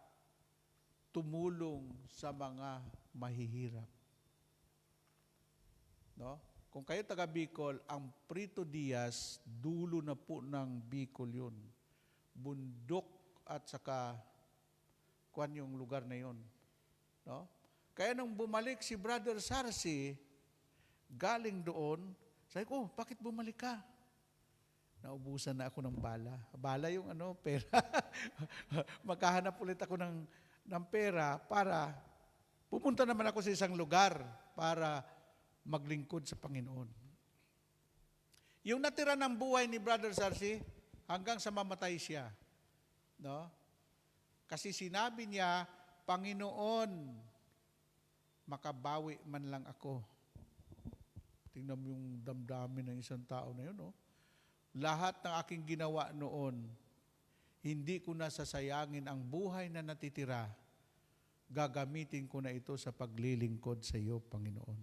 tumulong sa mga mahihirap. No? Kung kayo taga Bicol, ang Prito Diaz, dulo na po ng Bicol yun. Bundok at saka kuwan yung lugar na yun. No? Kaya nung bumalik si Brother Sarsi, galing doon, sabi ko, bakit bumalik ka? Naubusan na ako ng bala. Bala yung pera. Magkahanap ulit ako ng pera para pupunta naman ako sa isang lugar para maglingkod sa Panginoon. Yung natira ng buhay ni Brother Sarsi, hanggang sa mamatay siya. No? Kasi sinabi niya, Panginoon, makabawi man lang ako. Tingnan mo yung damdamin ng isang tao na yun. No? Lahat ng aking ginawa noon, hindi ko na sasayangin ang buhay na natitira. Gagamitin ko na ito sa paglilingkod sa iyo, Panginoon.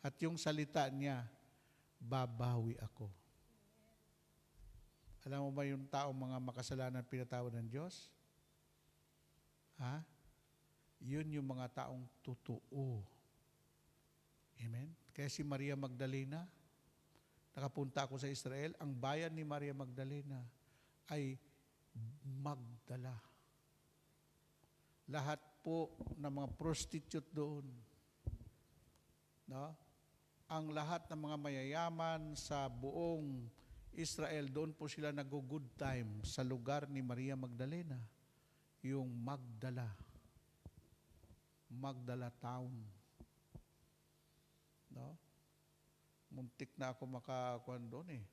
At yung salita niya, babawi ako. Alam mo ba yung taong mga makasalanan pinatawad ng Diyos? Ha? Yun yung mga taong totoo. Amen? Kaya si Maria Magdalena, nakapunta ako sa Israel, ang bayan ni Maria Magdalena ay Magdala. Lahat po ng mga prostitute doon. No? Ang lahat ng mga mayayaman sa buong Israel, doon po sila nag-good time sa lugar ni Maria Magdalena, yung Magdala. Magdala town. No? Muntik na ako makakuan doon eh.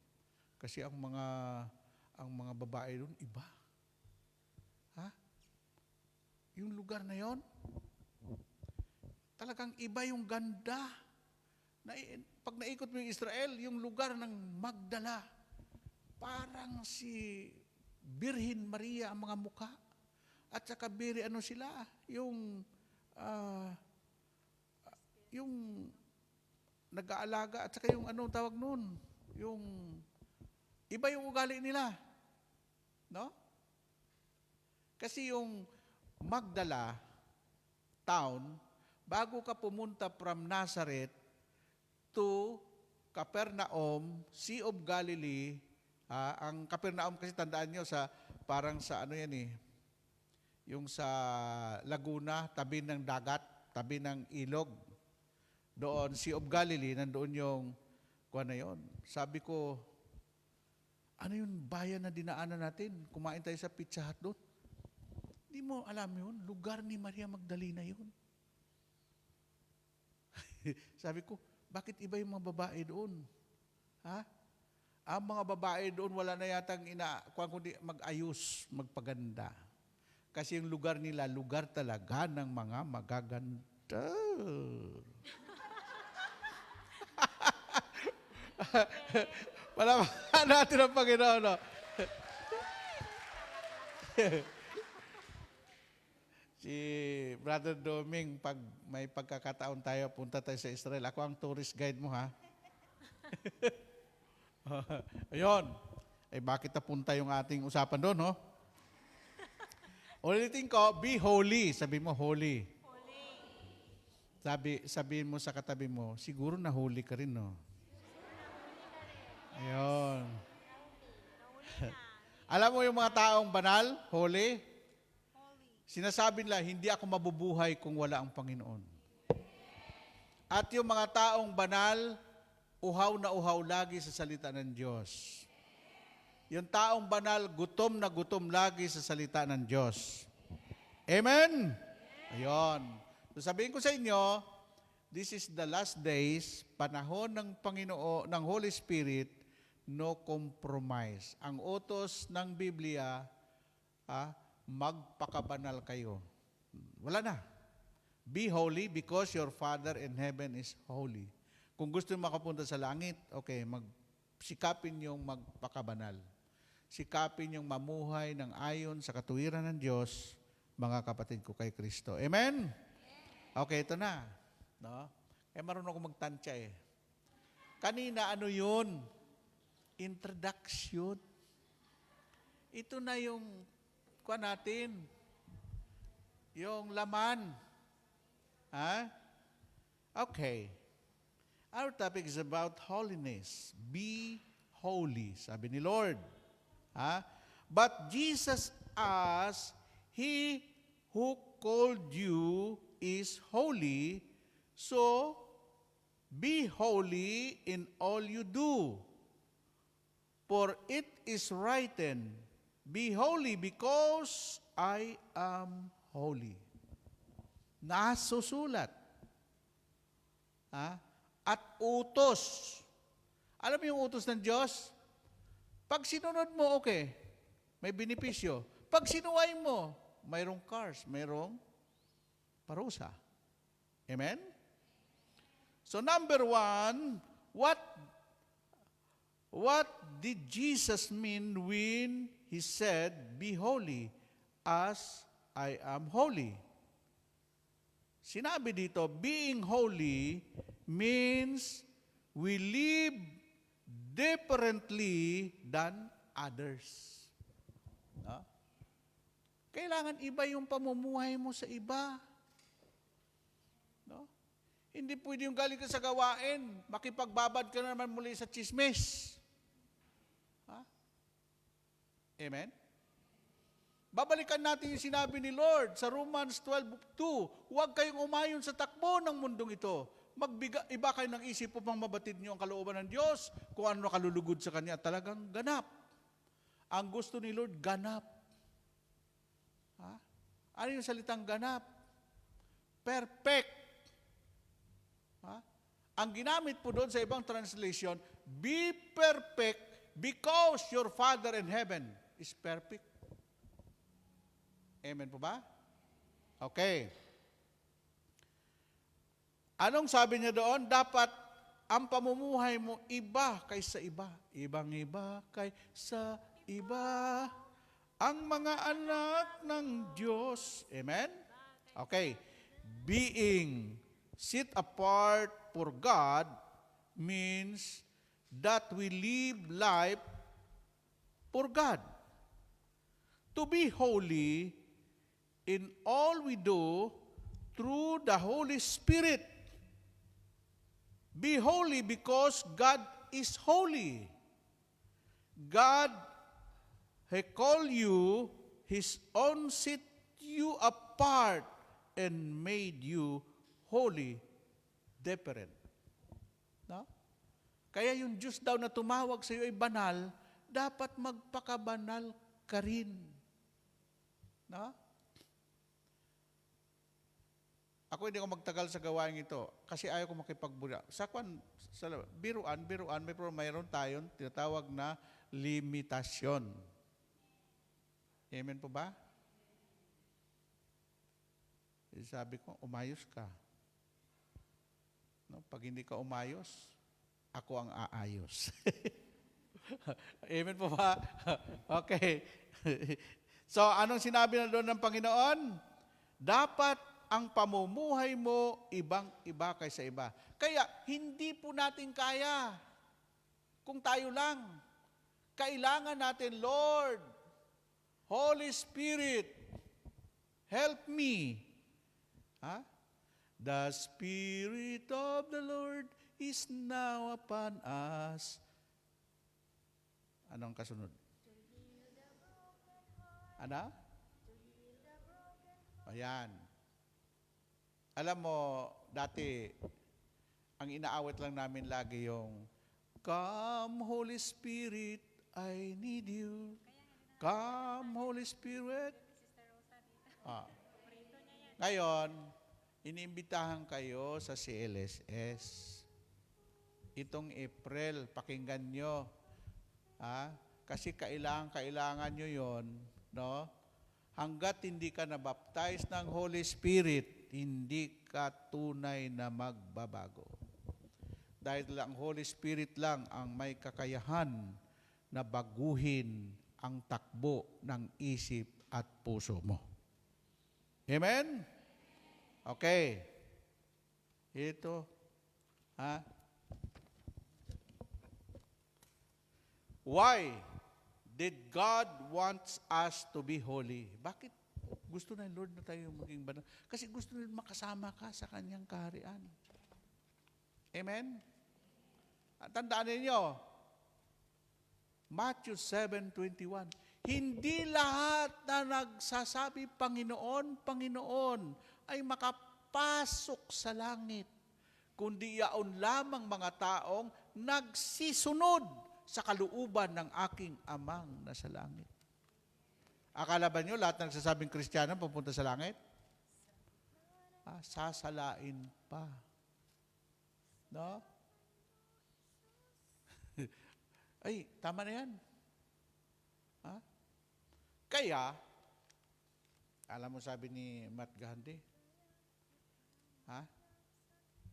Kasi ang mga babae doon iba. Ha? Yung lugar na yon, talagang iba yung ganda. Pag naikot mo yung Israel, yung lugar ng Magdala, parang si Birhen Maria ang mga mukha. At saka sila, yung nag-aalaga, at saka yung tawag nun, yung iba yung ugali nila. No? Kasi yung Magdala town, bago ka pumunta from Nazareth to Capernaum, Sea of Galilee, ang Capernaum kasi tandaan nyo parang sa yung sa Laguna, tabi ng dagat, tabi ng ilog. Doon, Sea of Galilee, nandoon yung kuha na yun. Sabi ko, ano yung bayan na dinaanan natin? Kumain tayo sa Pizza Hut doon. Hindi mo alam yun, lugar ni Maria Magdalena yun. Sabi ko, bakit iba yung mga babae doon? Ha? Ang mga babae doon, wala na yatang kundi mag-ayos, magpaganda. Kasi yung lugar nila, lugar talaga ng mga magaganda. Palamahan natin ang Panginoon. No? Si Brother Doming, pag may pagkakataon tayo, punta tayo sa Israel. Ako ang tourist guide mo, ha? Ayun. Bakit napunta yung ating usapan doon, no? Ulitin ko, be holy. Sabi mo, holy. Sabihin mo sa katabi mo, siguro na holy ka rin, no? Ayun. Alam mo yung mga taong banal, holy? Sinasabi nila, hindi ako mabubuhay kung wala ang Panginoon. At yung mga taong banal, uhaw na uhaw lagi sa salita ng Diyos. Yung taong banal, gutom na gutom lagi sa salita ng Diyos. Amen? Ayun. So sabihin ko sa inyo, this is the last days, panahon ng Panginoon, ng Holy Spirit, no compromise. Ang utos ng Biblia, magpakabanal kayo. Wala na. Be holy because your Father in heaven is holy. Kung gusto nyo makapunta sa langit, okay, sikapin yung magpakabanal. Sikapin yung mamuhay ng ayon sa katuwiran ng Diyos, mga kapatid ko kay Kristo. Amen? Okay, ito na. No? Marunong ako magtansya eh. Kanina, ano yun? Introduction. Ito na yung natin. Yung laman. Ha? Okay. Our topic is about holiness. Be holy, sabi ni Lord. Ha? But Jesus as He who called you is holy, so be holy in all you do. For it is written, be holy because I am holy. Nasusulat. At utos. Alam mo yung utos ng Diyos? Pag sinunod mo, okay, may benepisyo. Pag sinuway mo, mayroong cars, mayroong parusa. Amen? So number one, what did Jesus mean when He said, be holy as I am holy? Sinabi dito, being holy means we live differently than others. No? Kailangan iba yung pamumuhay mo sa iba. No? Hindi pwede yung galing ka sa gawain, makipagbabad ka na naman muli sa chismis. Amen? Babalikan natin yung sinabi ni Lord sa Romans 12:2. Huwag kayong umayon sa takbo ng mundong ito. Iba kayo ng isip upang mabatid niyo ang kalooban ng Diyos kung ano nakalulugod sa Kanya. Talagang ganap. Ang gusto ni Lord, ganap. Ano yung salitang ganap? Perfect. Ang ginamit po doon sa ibang translation, be perfect because your Father in heaven is perfect. Amen po ba? Okay. Anong sabi niya doon? Dapat ang pamumuhay mo iba kaysa iba. Ibang-iba kaysa iba. Ang mga anak ng Diyos. Amen? Okay. Being set apart for God means that we live life for God. To be holy in all we do through the Holy Spirit. Be holy because God is holy. God He called you, His own set you apart and made you holy, different. No? Kaya yung Diyos daw na tumawag sa iyo ay banal, dapat magpakabanal ka rin. No? Ako hindi ako magtagal sa gawain ito kasi ayaw ko makipagbura. Sa biruan, mayroon tayong tinatawag na limitasyon. Amen po ba? sabi ko, umayos ka. No? Pag hindi ka umayos, ako ang aayos. Amen po ba? Okay. So, anong sinabi na doon ng Panginoon? Dapat ang pamumuhay mo ibang-iba kaysa iba. Kaya, hindi po natin kaya kung tayo lang. Kailangan natin, Lord, Holy Spirit, help me. Ha? The Spirit of the Lord is now upon us. Anong kasunod? Ano? Ayan. Alam mo, dati, ang inaawit lang namin lagi yung, Come, Holy Spirit, I need you. Come, Holy Spirit. Ah. Ngayon, iniimbitahan kayo sa CLSS. Itong April, pakinggan nyo. Kasi kailangan nyo yon, no? Hanggat hindi ka nabaptize ng Holy Spirit, hindi ka tunay na magbabago. Dahil ang Holy Spirit lang ang may kakayahan na baguhin ang takbo ng isip at puso mo. Amen? Okay. Ito. Why did God wants us to be holy? Bakit gusto na Lord na tayo maging banal? Kasi gusto na makasama ka sa kanyang kaharian. Amen? At tandaan ninyo, Matthew 7:21, hindi lahat na nagsasabi, Panginoon, Panginoon, ay makapasok sa langit, kundi yaon lamang mga taong nagsisunod sa kalooban ng aking amang nasa langit. Akala ba nyo lahat ng nagsasabing Kristiyano pupunta sa langit? Sasalain pa. No? Ay, tama na yan. Kaya, alam mo sabi ni Matt Gandhi,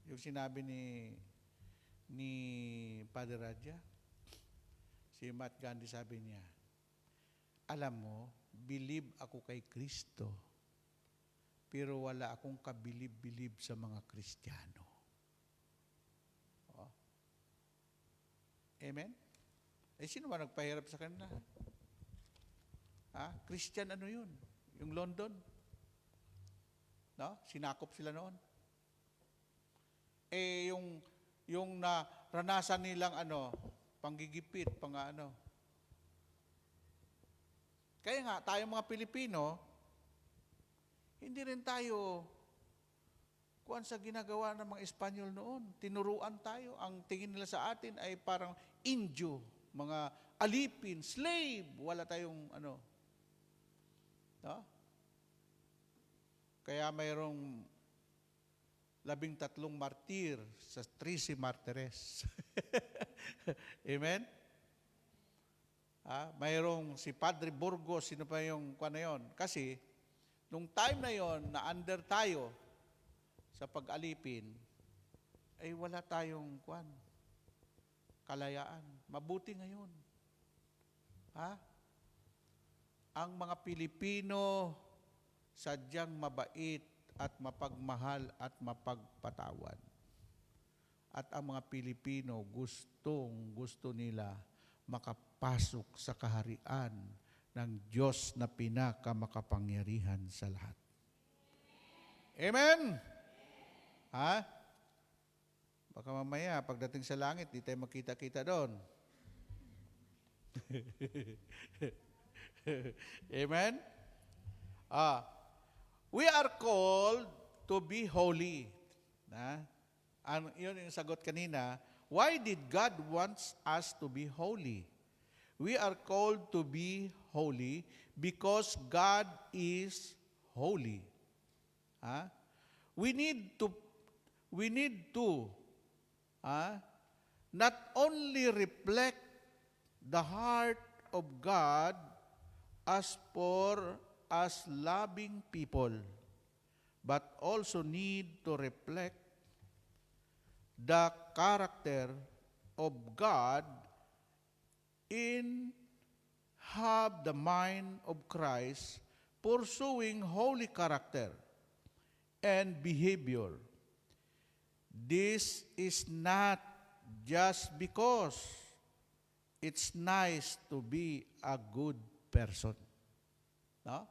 yung sinabi ni Padre Radya, si Matt Gandhi sabi niya, alam mo, believe ako kay Kristo, pero wala akong kabilib-bilib sa mga Kristiyano. Oh. Amen? Sino ba nagpahirap sa kanila? Christian ano yun? Yung London? No? Sinakop sila noon. Yung naranasan nilang panggigipit, Kaya nga, tayo mga Pilipino, hindi rin tayo kuwan sa ginagawa ng mga Espanyol noon. Tinuruan tayo. Ang tingin nila sa atin ay parang Indio, mga alipin, slave. Wala tayong No? Kaya mayroong 13 martir sa 13 martires. Amen? Mayroong si Padre Burgos, sino pa yung kuwan na yun? Kasi, nung time na yon na under tayo sa pag-alipin, ay wala tayong kuwan, kalayaan. Mabuti ngayon. Ang mga Pilipino sadyang mabait at mapagmahal at mapagpatawad. At ang mga Pilipino gusto nila makapasok sa kaharian ng Diyos na pinakamakapangyarihan sa lahat. Amen? Baka mamaya, pagdating sa langit, di tayo makita-kita doon. Amen? We are called to be holy. Yun yung sagot kanina. Why did God wants us to be holy? We are called to be holy because God is holy. We need to not only reflect the heart of God as loving people, but also need to reflect the character of God in have the mind of Christ, pursuing holy character and behavior. This is not just because it's nice to be a good person. No?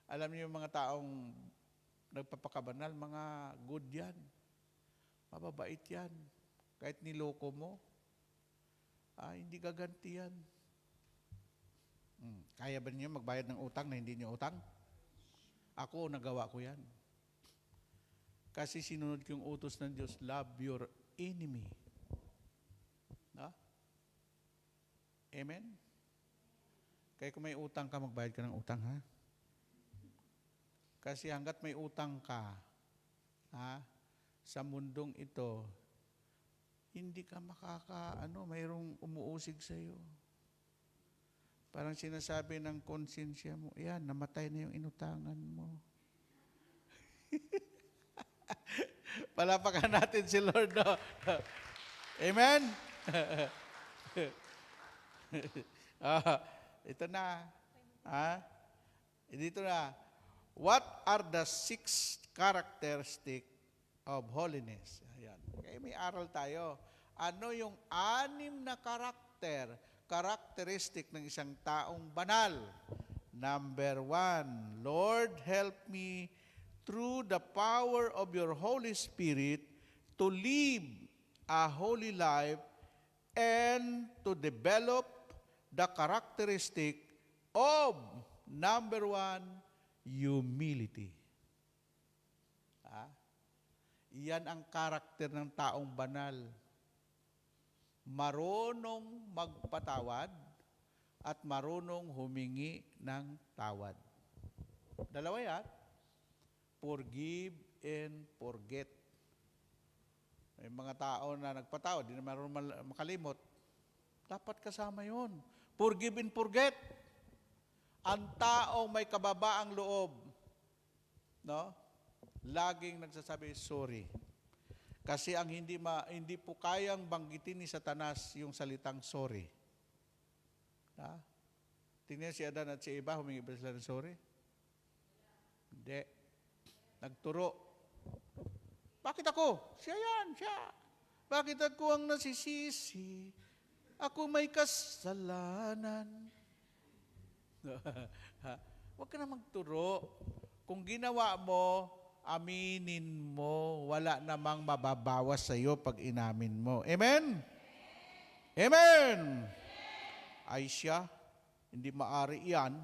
Alam niyo yung mga taong nagpapakabanal, mga good yan. Mababait yan. Kahit niloko mo, hindi gaganti yan. Kaya ba niyo magbayad ng utang na hindi niyo utang? Ako, nagawa ko yan. Kasi sinunod ko yung utos ng Diyos, love your enemy. No? Amen? Kaya kung may utang ka, magbayad ka ng utang, ha? Kasi hanggat may utang ka, sa mundong ito, hindi ka mayroong umuusig sa iyo. Parang sinasabi ng konsensya mo, yan, namatay na yung inutangan mo. Palapakan natin si Lord, no? Amen? Ito na. Dito na. What are the 6 characteristics of holiness? Ayan. Okay, may aral tayo. Ano yung 6 na characteristic ng isang taong banal? Number 1, Lord, help me through the power of your Holy Spirit to live a holy life and to develop the characteristic of, number 1, humility. Iyan ang karakter ng taong banal. Marunong magpatawad at marunong humingi ng tawad. Dalawa yan. Forgive and forget. May mga tao na nagpatawad, di na marunong makalimot. Dapat kasama yun. Forgive and forget. Ang taong may kababaang loob, no? Laging nagsasabi, sorry. Kasi ang hindi po kayang banggitin ni Satanas yung salitang sorry. Tingnan si Adan at si Eva, humingi ba sila ng sorry? Hindi. Nagturo. Bakit ako? Siya yan, siya. Bakit ako ang nasisisi? Ako may kasalanan. Huwag ka na magturo. Kung ginawa mo, aminin mo, wala namang mababawas sa iyo pag inamin mo. Amen? Amen! Ay siya, hindi maari yan.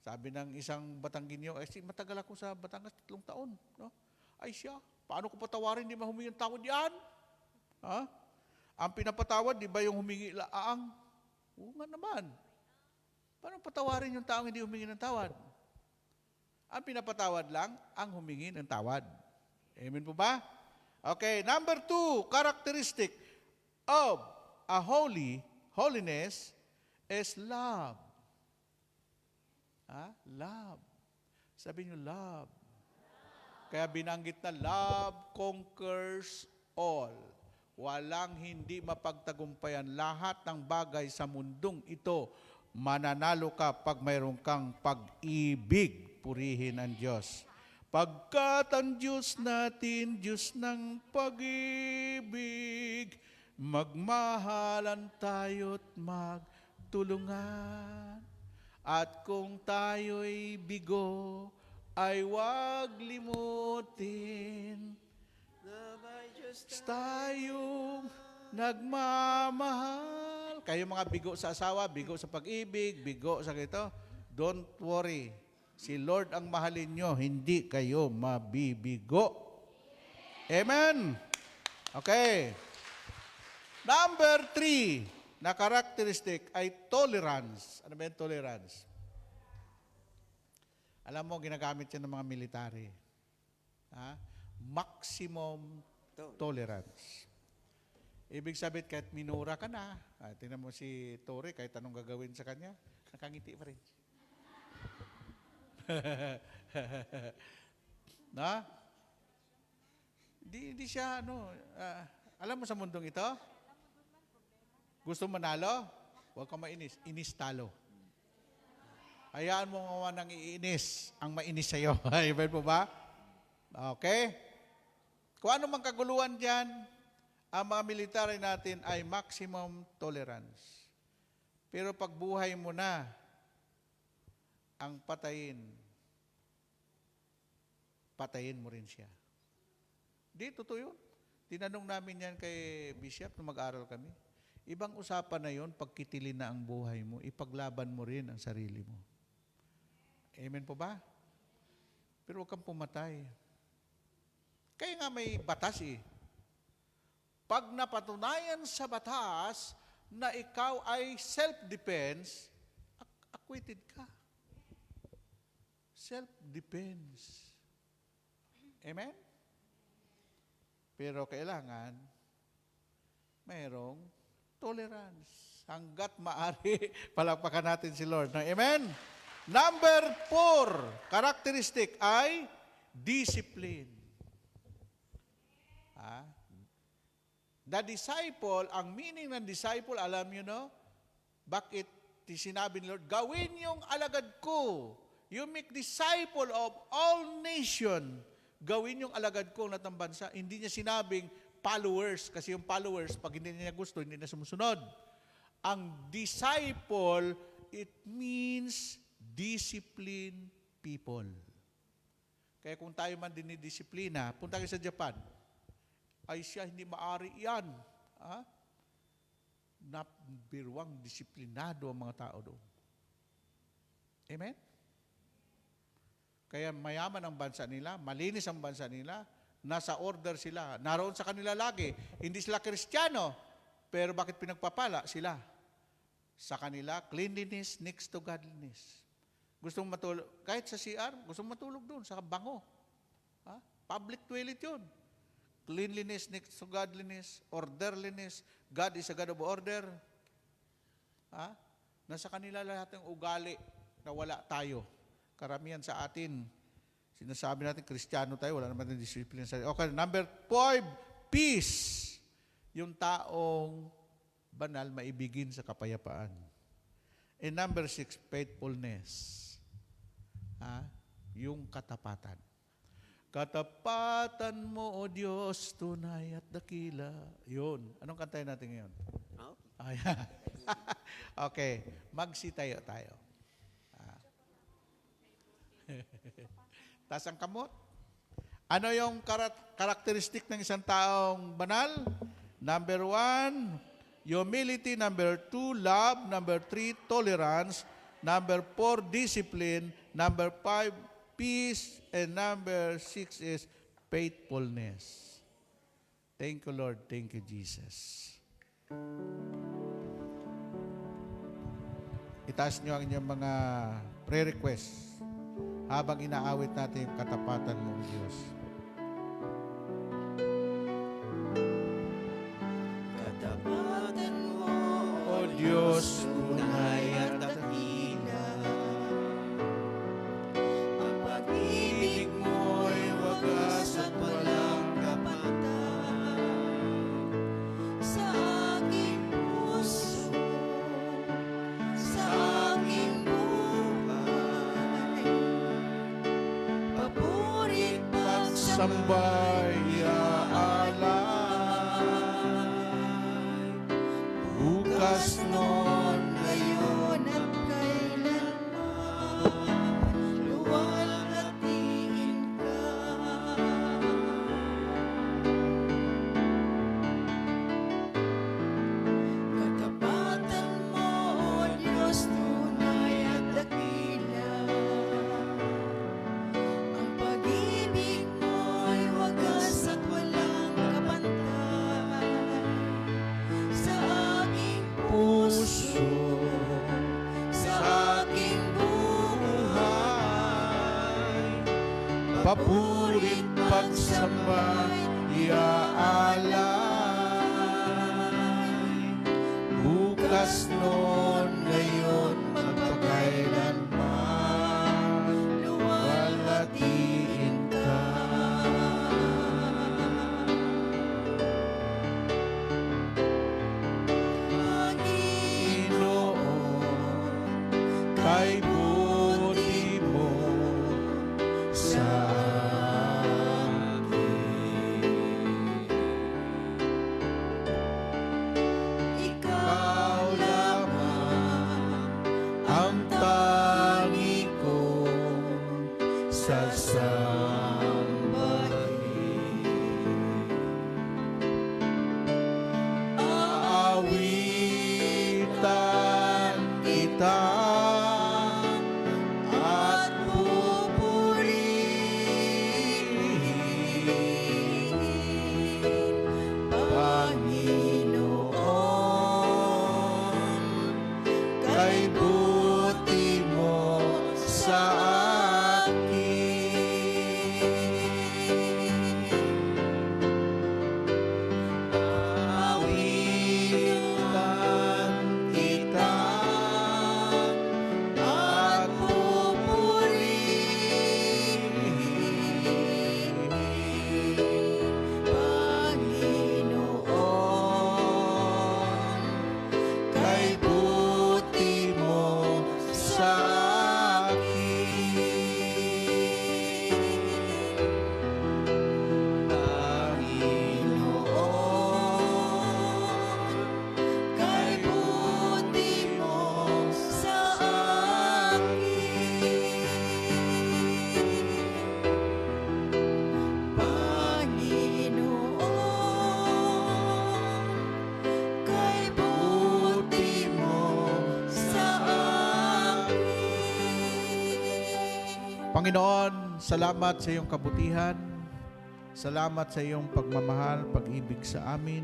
Sabi ng isang Batanggenyo, matagal ako sa Batangas, 3 taon. No? Ay siya, paano ko patawarin, hindi mahumingi ng tawad yan? Ang pinapatawad, di ba yung humingi laang? Oo nga naman. Paano patawarin yung taong hindi humingi ng tawad? Ang pinapatawad lang, ang humingi ng tawad. Amen po ba? Okay, number 2, characteristic of a holiness is love. Love. Sabi niyo, love. Kaya binanggit na love conquers all. Walang hindi mapagtagumpayan. Lahat ng bagay sa mundong ito, mananalo ka pag mayroon kang pag-ibig. Purihin ang Diyos. Pagkat ang Diyos natin, Diyos ng pag-ibig, magmahalan tayo't magtulungan. At kung tayo'y bigo, ay huwag limutin. Tayong nagmamahal. Kayo mga bigo sa asawa, bigo sa pag-ibig, bigo sa ito, don't worry. Si Lord ang mahalin nyo, hindi kayo mabibigo. Amen? Okay. Number 3 na characteristic ay tolerance. Ano ba yung tolerance? Alam mo, ginagamit yan ng mga military. Maximum tolerance. Ibig sabihin, kahit minura ka na, tingnan mo si Tore, kahit anong gagawin sa kanya, nakangiti pa rin. Na? Di siya, alam mo sa mundong ito? Gusto manalo? Huwag kang mainis. Inis talo. Hayaan mo nga nang iinis ang mainis sa'yo. Amen po ba? Okay? Kung ano mang kaguluhan dyan, ang mga military natin ay maximum tolerance. Pero pag buhay mo na ang patayin mo rin siya. Di, totoo yun. Tinanong namin yan kay Bishop nung mag-aral kami. Ibang usapan na yun, pag kitilin na ang buhay mo, ipaglaban mo rin ang sarili mo. Amen po ba? Pero huwag kang pumatay. Kaya nga may batas eh. Pag napatunayan sa batas na ikaw ay self-defense, acquitted ka. Self-defense. Amen? Pero kailangan mayroong tolerance. Hanggat maaari, palakpakan natin si Lord. Amen? Number 4, characteristic ay discipline. The disciple, ang meaning ng disciple, alam nyo no? Bakit sinabi ni Lord, gawin yung alagad ko. You make disciple of all nation. Gawin yung alagad ko lahat ng bansa. Hindi niya sinabing followers, kasi yung followers, pag hindi niya gusto, hindi na sumusunod. Ang disciple, it means discipline people. Kaya kung tayo man dinidisiplina, punta kayo sa Japan, ay siya hindi maari yan. Nabirwang disiplinado ang mga tao doon. Amen? Kaya mayaman ang bansa nila, malinis ang bansa nila, nasa order sila, naroon sa kanila lagi. Hindi sila Kristiyano, pero bakit pinagpapala sila? Sa kanila, cleanliness next to godliness. Gusto mong matulog, kahit sa CR, gusto mong matulog doon, sa bango. Public toilet yun. Cleanliness next to godliness, orderliness, God is a God of order. Nasa kanila lahat ng ugali na wala tayo. Karamihan sa atin, sinasabi natin, Kristiyano tayo, wala naman ng discipline sa atin. Okay, number 5, peace. Yung taong banal, maibigin sa kapayapaan. And number 6, faithfulness. Yung katapatan. Katapatan mo, O Diyos, tunay at dakila. Yun. Anong kantahin natin ngayon? Ayan. Okay. Magsitayo tayo. Taas ang kamot. Ano yung karakteristik ng isang taong banal? Number 1, humility. Number 2, love. Number 3, tolerance. Number 4, discipline. Number 5, peace. And number 6 is faithfulness. Thank you, Lord. Thank you, Jesus. Itaas niyo ang inyong mga prayer requests habang inaawit natin yung katapatan mo, Diyos. Katapatan mo, O Diyos, tunay at dakila. Ang pag-ibig mo'y wagas at walang kapantay. Sa aking puso, sa aking buhay, paborit pagsambay, aalay. Bukas noon, ngayon at kailanman, luwalhatiin ka. Katapatan mo, O Diyos, tunay at dakila. Ang pag-ibig mo'y wagas at walang kapantay. Sa aking puso, sa aking buhay, papurit pagsambay, iaalay. Bukas noon, ngayon, magpakailanman, luwalhatiin ka. Panginoon, salamat sa iyong kabutihan. Salamat sa iyong pagmamahal, pag-ibig sa amin.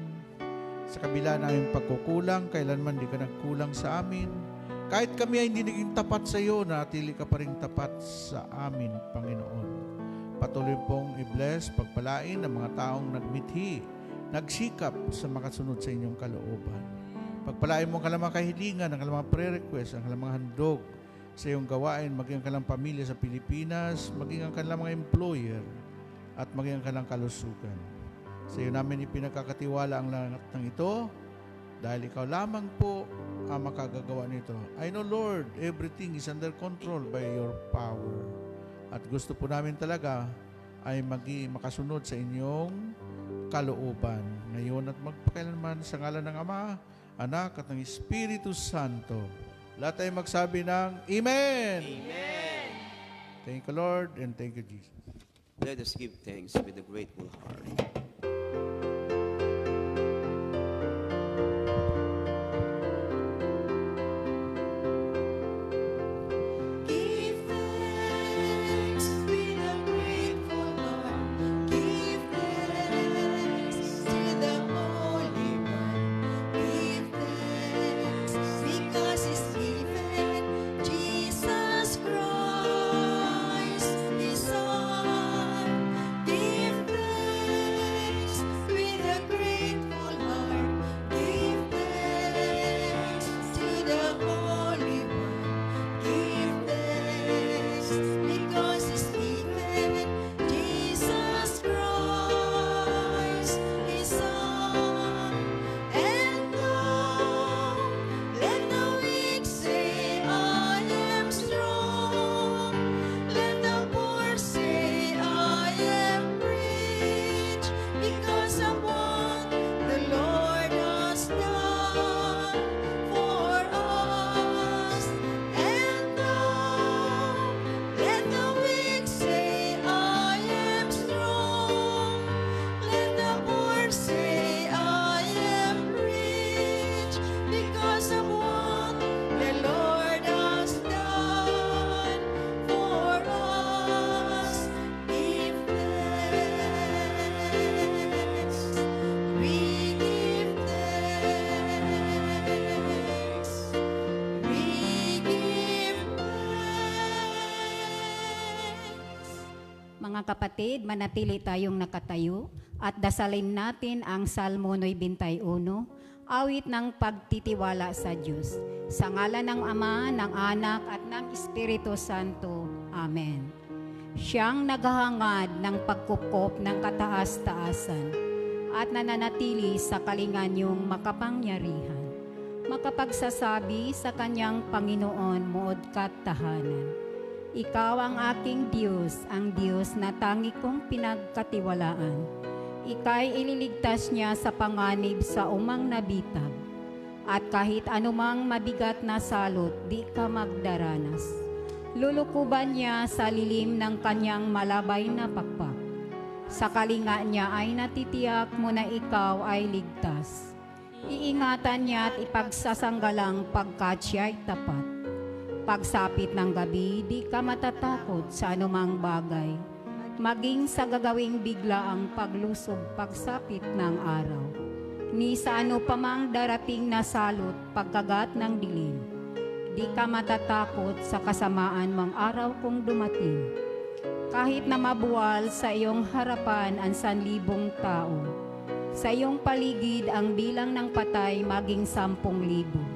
Sa kabila ng aming pagkukulang, kailanman di ka nagkulang sa amin. Kahit kami ay hindi naging tapat sa iyo, natili ka pa rin tapat sa amin, Panginoon. Patuloy pong i-bless, pagpalain ng mga taong nagmithi, nagsikap sa makasunod sa inyong kalooban. Pagpalain mo ang kalamang kahilingan, ang kalamang pre-request, ang kalamang handog sa iyong gawain, maging ang kalang pamilya sa Pilipinas, maging ang kalang mga employer, at maging ang kalang kalusugan. Sa iyo namin ipinagkakatiwala ang lahat ng ito, dahil ikaw lamang po ang makagagawa nito. I know, Lord, everything is under control by your power. At gusto po namin talaga ay makasunod sa inyong kalooban. Ngayon at magpakailanman sa ngalan ng Ama, Anak at ng Espiritu Santo. Lahat ay magsabi ng Amen! Amen! Thank you, Lord, and thank you, Jesus. Let us give thanks with a grateful heart. Give thanks with a grateful heart. Give thanks to the Holy One. Give thanks because He's given Jesus Christ, His Son. Give thanks with a grateful heart. Give thanks to the Holy One. Give thanks because He's given Jesus Christ, His Son. And now let the weak say, I am strong. Let the poor say, I am rich, because of what the Lord has done for us. And now let the weak say, I am strong. Let the poor say, I am rich, because of what the Lord has done for us. Give thanks. We give thanks. We give thanks. Mga kapatid, manatili tayong nakatayo at dasalin natin ang Salmo 91, awit ng pagtitiwala sa Diyos. Sa ngalan ng Ama, ng Anak at ng Espiritu Santo. Amen. Siyang naghahangad ng pagkupkop ng kataas-taasan at nananatili sa kalinganyong makapangyarihan. Makapagsasabi sa kanyang Panginoon mood kat tahanan. Ikaw ang aking Diyos, ang Diyos na tangi kong pinagkatiwalaan. Ika'y ililigtas niya sa panganib sa umang nabitag. At kahit anumang mabigat na salot, di ka magdaranas. Lulukuban niya sa lilim ng kanyang malabay na pakpak. Sa kalinga niya ay natitiyak mo na ikaw ay ligtas. Iingatan niya at ipagsasanggalang pagkat siya'y tapat. Pagsapit ng gabi, di ka matatakot sa anumang bagay. Maging sa gagawing bigla ang paglusob pagsapit ng araw. Ni sa ano pa mang darating na salot pagkagat ng dilim. Di ka matatakot sa kasamaan mang araw kung dumating. Kahit na mabuwal sa iyong harapan ang 1,000 tao. Sa iyong paligid ang bilang ng patay maging 10,000.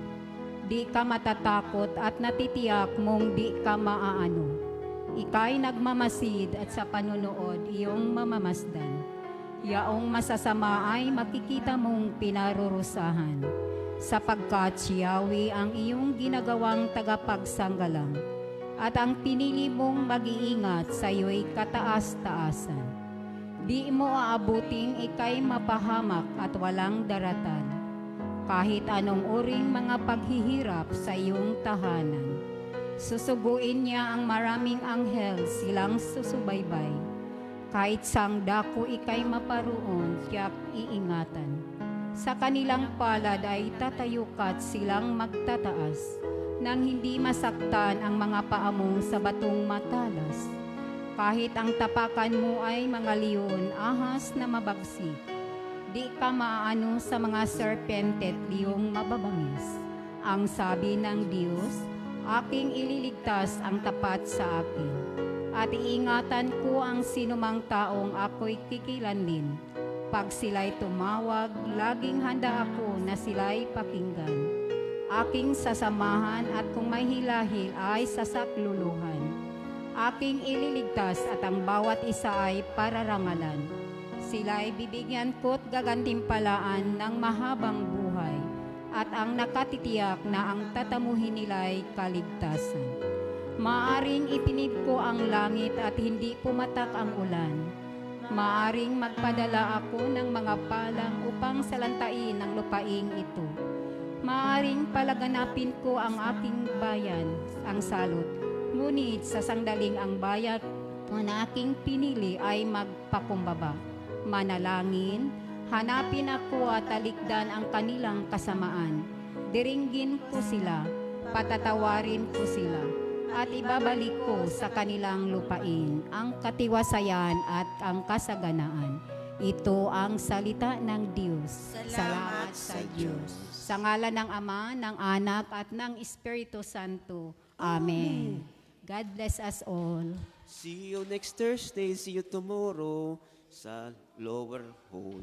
Di ka matatakot at natitiyak mong di ka maaano. Ika'y nagmamasid at sa panunood iyong mamamasdan. Yaong masasama ay makikita mong pinarurusahan, sapagkat si Yahweh ang iyong ginagawang tagapagsanggalang, at ang pinili mong mag-iingat sa iyo'y kataas-taasan. Di mo aabuting ika'y mapahamak at walang daratan, kahit anong uring mga paghihirap sa iyong tahanan. Susuguin niya ang maraming anghel silang susubaybay. Kahit sang dako ika'y maparoon, tiyak iingatan. Sa kanilang palad ay tatayukat silang magtataas, nang hindi masaktan ang mga paamong sa batong matalas. Kahit ang tapakan mo ay mga leon, ahas na mabagsik, di ka maaano sa mga serpente at liyong mababangis. Ang sabi ng Diyos, aking ililigtas ang tapat sa akin, at iingatan ko ang sinumang taong ako'y kikilanlin. Pag sila'y tumawag, laging handa ako na sila'y pakinggan. Aking sasamahan at kung may hilahil ay sasakluluhan. Aking ililigtas at ang bawat isa ay pararangalan. Sila'y bibigyan ko't gagantimpalaan ng mahabang buhay at ang nakatitiyak na ang tatamuhin nila'y kaligtasan. Maaring itinid ko ang langit at hindi pumatak ang ulan. Maaring magpadala ako ng mga palang upang salantain ang lupaing ito. Maaring palaganapin ko ang aking bayan, ang salot. Ngunit sa sangdaling ang bayan na aking pinili ay magpakumbaba. Manalangin, hanapin ako at talikdan ang kanilang kasamaan. Diringgin ko sila, patatawarin ko sila, at ibabalik ko sa kanilang lupain ang katiwasayan at ang kasaganaan. Ito ang salita ng Diyos. Salamat sa Diyos. Sa ngalan ng Ama, ng Anak, at ng Espiritu Santo. Amen. God bless us all. See you next Thursday. See you tomorrow sa lower hall.